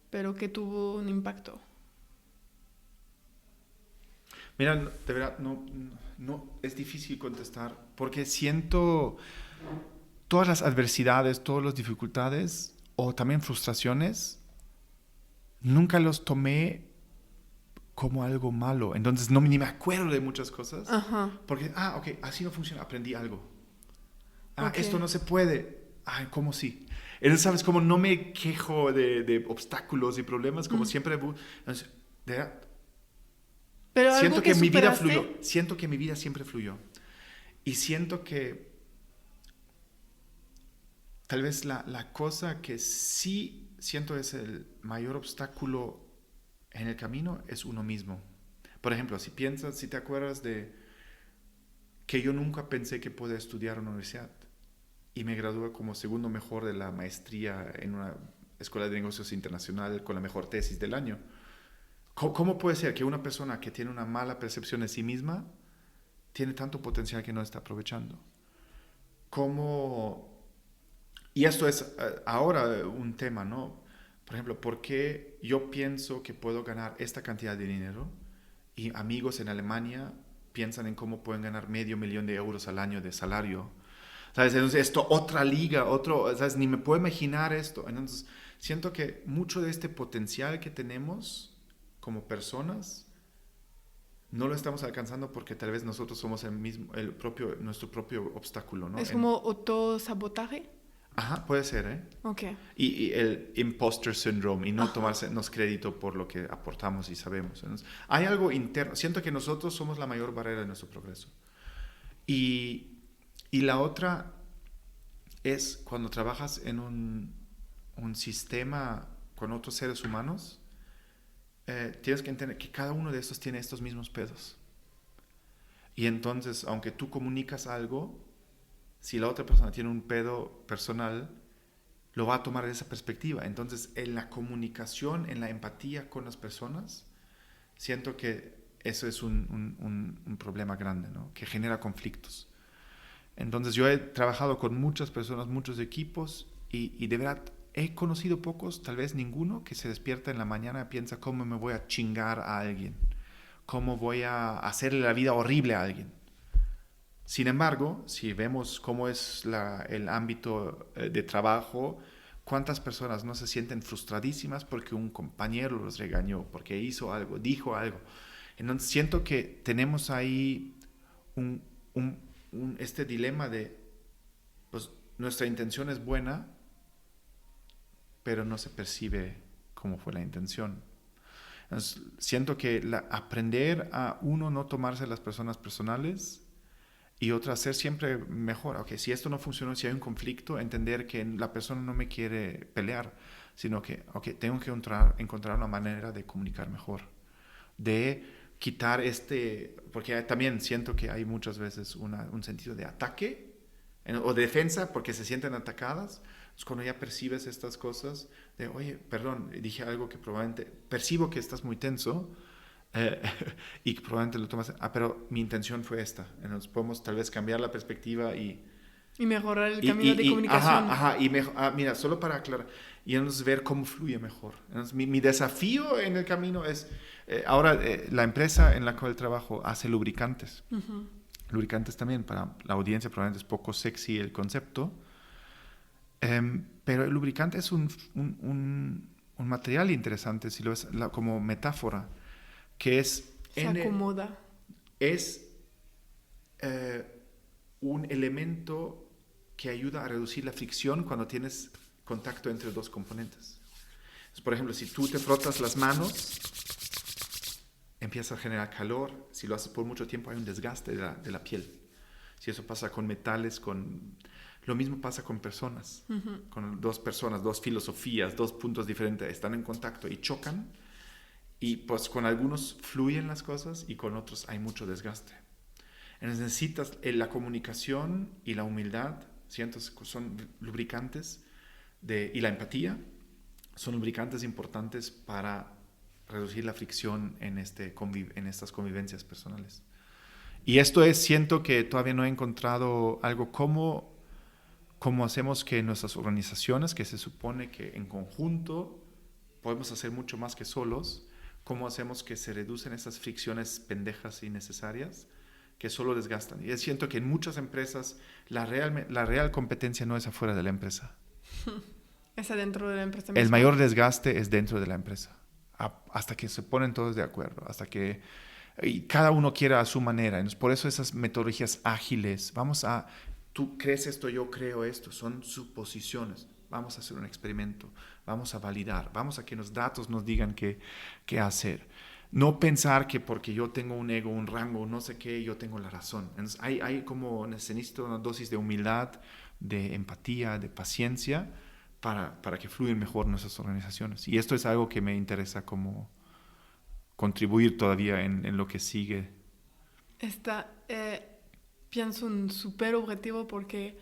pero que tuvo un impacto. Mira, de verdad, no, es difícil contestar porque siento todas las adversidades, todas las dificultades o también frustraciones, nunca los tomé como algo malo. Entonces ni me acuerdo de muchas cosas. Ajá. Porque, ok, así no funciona, aprendí algo. Ok. Esto no se puede. ¿Cómo sí? Entonces, ¿sabes? Como no me quejo de obstáculos y problemas, como siempre. Entonces, de verdad, Pero algo siento que que mi vida superaste. fluyó. Siento que mi vida siempre fluyó. Y siento que tal vez la cosa que sí siento es el mayor obstáculo en el camino es uno mismo. Por ejemplo, si te acuerdas de que yo nunca pensé que podía estudiar en la universidad y me gradué como segundo mejor de la maestría en una escuela de negocios internacional con la mejor tesis del año. ¿Cómo puede ser que una persona que tiene una mala percepción de sí misma tiene tanto potencial que no está aprovechando? ¿Cómo? Y esto es ahora un tema, ¿no? Por ejemplo, ¿por qué yo pienso que puedo ganar esta cantidad de dinero y amigos en Alemania piensan en cómo pueden ganar $500,000 al año de salario? ¿Sabes? Entonces, esto, otra liga, ¿sabes? Ni me puedo imaginar esto. Entonces, siento que mucho de este potencial que tenemos como personas no lo estamos alcanzando porque tal vez nosotros somos nuestro propio obstáculo, ¿no? Es como autosabotaje. Ajá, puede ser, ¿eh? Ok. Y el imposter syndrome y no Ajá. tomarnos crédito por lo que aportamos y sabemos. Entonces, hay algo interno. Siento que nosotros somos la mayor barrera de nuestro progreso. Y la otra es cuando trabajas en un sistema con otros seres humanos, tienes que entender que cada uno de estos tiene estos mismos pedos. Y entonces, aunque tú comunicas algo, si la otra persona tiene un pedo personal, lo va a tomar de esa perspectiva. Entonces, en la comunicación, en la empatía con las personas, siento que eso es un problema grande, ¿no? Que genera conflictos. Entonces, yo he trabajado con muchas personas, muchos equipos, y de verdad he conocido pocos, tal vez ninguno, que se despierta en la mañana y piensa cómo me voy a chingar a alguien, cómo voy a hacerle la vida horrible a alguien. Sin embargo, si vemos cómo es el ámbito de trabajo, cuántas personas no se sienten frustradísimas porque un compañero los regañó, porque hizo algo, dijo algo. Entonces siento que tenemos ahí un, este dilema de, pues nuestra intención es buena, pero no se percibe cómo fue la intención. Entonces, siento que aprender a uno no tomarse las personas personales y otra, hacer siempre mejor. Ok, si esto no funcionó, si hay un conflicto, entender que la persona no me quiere pelear, sino que, ok, tengo que encontrar una manera de comunicar mejor, de quitar porque también siento que hay muchas veces un sentido de ataque o de defensa porque se sienten atacadas. Entonces, cuando ya percibes estas cosas, de, oye, perdón, dije algo que probablemente, percibo que estás muy tenso, eh, y que probablemente lo tomas, pero mi intención fue esta. Entonces podemos tal vez cambiar la perspectiva Y mejorar el camino de comunicación. ajá, y mira, solo para aclarar, y entonces ver cómo fluye mejor. Entonces mi desafío en el camino es, ahora la empresa en la cual trabajo hace lubricantes. Uh-huh. Lubricantes también, para la audiencia probablemente es poco sexy el concepto, pero el lubricante es un material interesante, si lo ves como metáfora, que Se acomoda. es un elemento que ayuda a reducir la fricción cuando tienes contacto entre dos componentes. Entonces, por ejemplo, si tú te frotas las manos, empieza a generar calor. Si lo haces por mucho tiempo, hay un desgaste de la piel. Si eso pasa con metales, lo mismo pasa con personas. Uh-huh. Con dos personas, dos filosofías, dos puntos diferentes, están en contacto y chocan. Y pues con algunos fluyen las cosas y con otros hay mucho desgaste. Entonces necesitas la comunicación y la humildad, siento, son lubricantes, y la empatía son lubricantes importantes para reducir la fricción en estas convivencias personales. Y esto siento que todavía no he encontrado algo cómo hacemos que nuestras organizaciones, que se supone que en conjunto podemos hacer mucho más que solos, cómo hacemos que se reducen esas fricciones pendejas y necesarias que solo desgastan. Y siento que en muchas empresas la real competencia no es afuera de la empresa. Es adentro de la empresa El misma. mayor desgaste es dentro de la empresa. Hasta que se ponen todos de acuerdo, hasta que y cada uno quiera a su manera. Entonces, por eso esas metodologías ágiles, tú crees esto, yo creo esto, son suposiciones. Vamos a hacer un experimento, vamos a validar, vamos a que los datos nos digan qué hacer. No pensar que porque yo tengo un ego, un rango, no sé qué, yo tengo la razón. Entonces, se necesita una dosis de humildad, de empatía, de paciencia, para que fluyan mejor nuestras organizaciones. Y esto es algo que me interesa como contribuir todavía en lo que sigue. Pienso un súper objetivo porque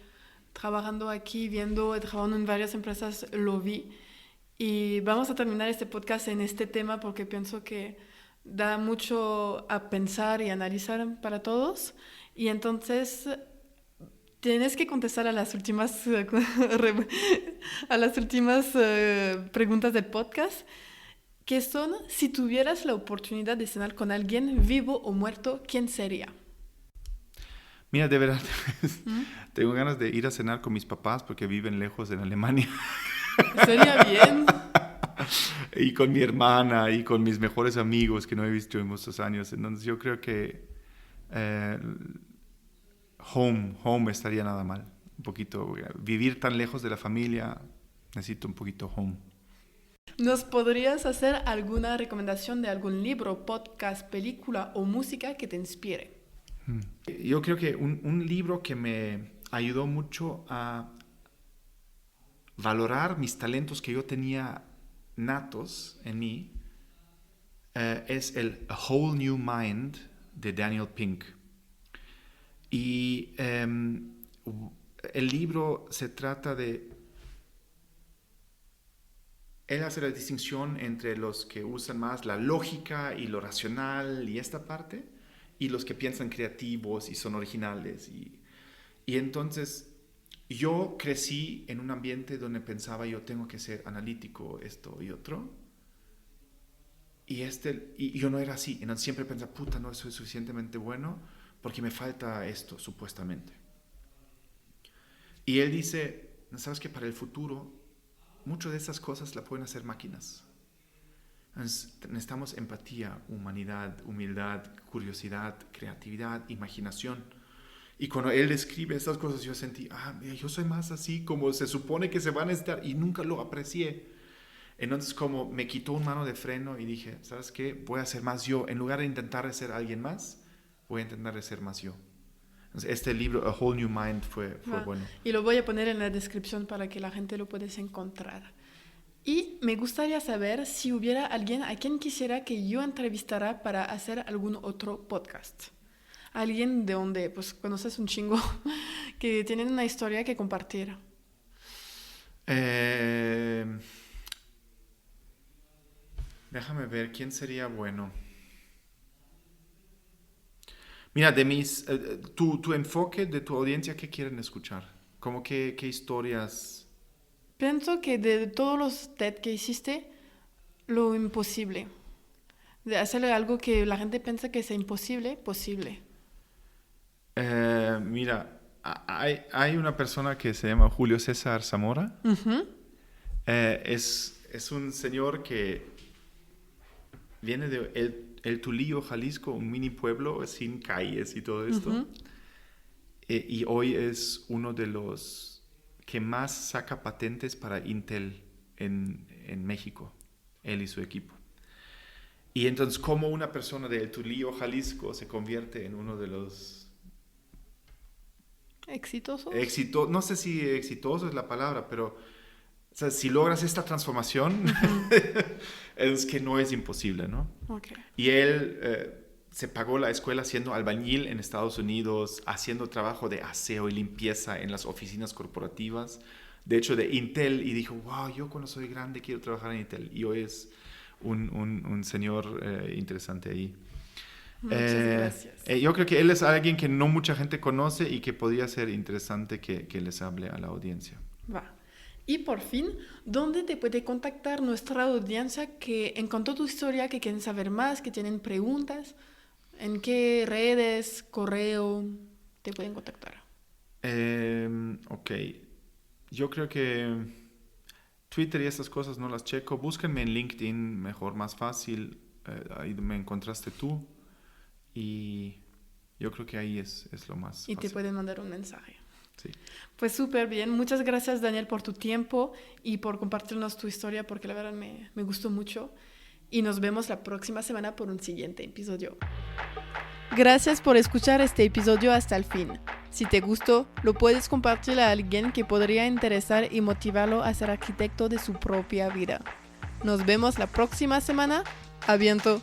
trabajando aquí, trabajando en varias empresas, lo vi. Y vamos a terminar este podcast en este tema porque pienso que da mucho a pensar y analizar para todos. Y entonces tienes que contestar a las últimas preguntas del podcast, que son: si tuvieras la oportunidad de cenar con alguien vivo o muerto, ¿quién sería? Mira, de verdad, tengo ganas de ir a cenar con mis papás porque viven lejos en Alemania. Sería bien. Y con mi hermana y con mis mejores amigos que no he visto en muchos años. Entonces yo creo que home estaría nada mal. Un poquito, vivir tan lejos de la familia, necesito un poquito home. ¿Nos podrías hacer alguna recomendación de algún libro, podcast, película o música que te inspire? Yo creo que un libro que me ayudó mucho a valorar mis talentos que yo tenía natos en mí es el A Whole New Mind de Daniel Pink. Y el libro se trata de... Él hace la distinción entre los que usan más la lógica y lo racional y esta parte, y los que piensan creativos y son originales. Y entonces yo crecí en un ambiente donde pensaba yo tengo que ser analítico, esto y otro. Y yo no era así. Entonces siempre pensaba, puta, no soy suficientemente bueno porque me falta esto, supuestamente. Y él dice, ¿sabes qué? Para el futuro, muchas de esas cosas las pueden hacer máquinas. Entonces, necesitamos empatía, humanidad, humildad, curiosidad, creatividad, imaginación. Y cuando él describe estas cosas, yo sentí, mira, yo soy más así como se supone que se van a necesitar, y nunca lo aprecié. Entonces, como me quitó un mano de freno y dije, ¿sabes qué? Voy a ser más yo. En lugar de intentar ser alguien más, voy a intentar ser más yo. Entonces, este libro, A Whole New Mind, fue bueno. Y lo voy a poner en la descripción para que la gente lo pueda encontrar. Y me gustaría saber si hubiera alguien a quien quisiera que yo entrevistara para hacer algún otro podcast. Alguien de donde pues conoces un chingo, que tienen una historia que compartir. Déjame ver, ¿quién sería bueno? Mira, tu enfoque de tu audiencia, ¿qué quieren escuchar? ¿Cómo qué historias? Pienso que de todos los TED que hiciste, lo imposible. De hacerle algo que la gente piensa que es imposible, posible. Mira, hay una persona que se llama Julio César Zamora. Uh-huh. Es un señor que viene de El Tulillo, Jalisco, un mini pueblo sin calles y todo esto. Uh-huh. Y hoy es uno de los que más saca patentes para Intel en México, él y su equipo. Y entonces, ¿cómo una persona de El Tulillo, Jalisco, se convierte en uno de los... ¿Exitosos? No sé si exitoso es la palabra, pero o sea, si logras esta transformación, es que no es imposible, ¿no? Okay. Y él se pagó la escuela siendo albañil en Estados Unidos, haciendo trabajo de aseo y limpieza en las oficinas corporativas, de hecho de Intel, y dijo, wow, yo cuando soy grande quiero trabajar en Intel. Y hoy es un señor interesante ahí. Muchas gracias. Yo creo que él es alguien que no mucha gente conoce y que podría ser interesante que les hable a la audiencia. Va. Y por fin, ¿dónde te puede contactar nuestra audiencia que encontró tu historia, que quieren saber más, que tienen preguntas? ¿En qué redes, correo te pueden contactar? Ok. Yo creo que Twitter y esas cosas no las checo. Búsquenme en LinkedIn, mejor, más fácil. Ahí me encontraste tú. Y yo creo que ahí es lo más Y fácil. te pueden mandar un mensaje. Sí. Pues súper bien. Muchas gracias, Daniel, por tu tiempo y por compartirnos tu historia, porque la verdad me gustó mucho. Y nos vemos la próxima semana por un siguiente episodio. Gracias por escuchar este episodio hasta el fin. Si te gustó, lo puedes compartir a alguien que podría interesar y motivarlo a ser arquitecto de su propia vida. Nos vemos la próxima semana. ¡A viento!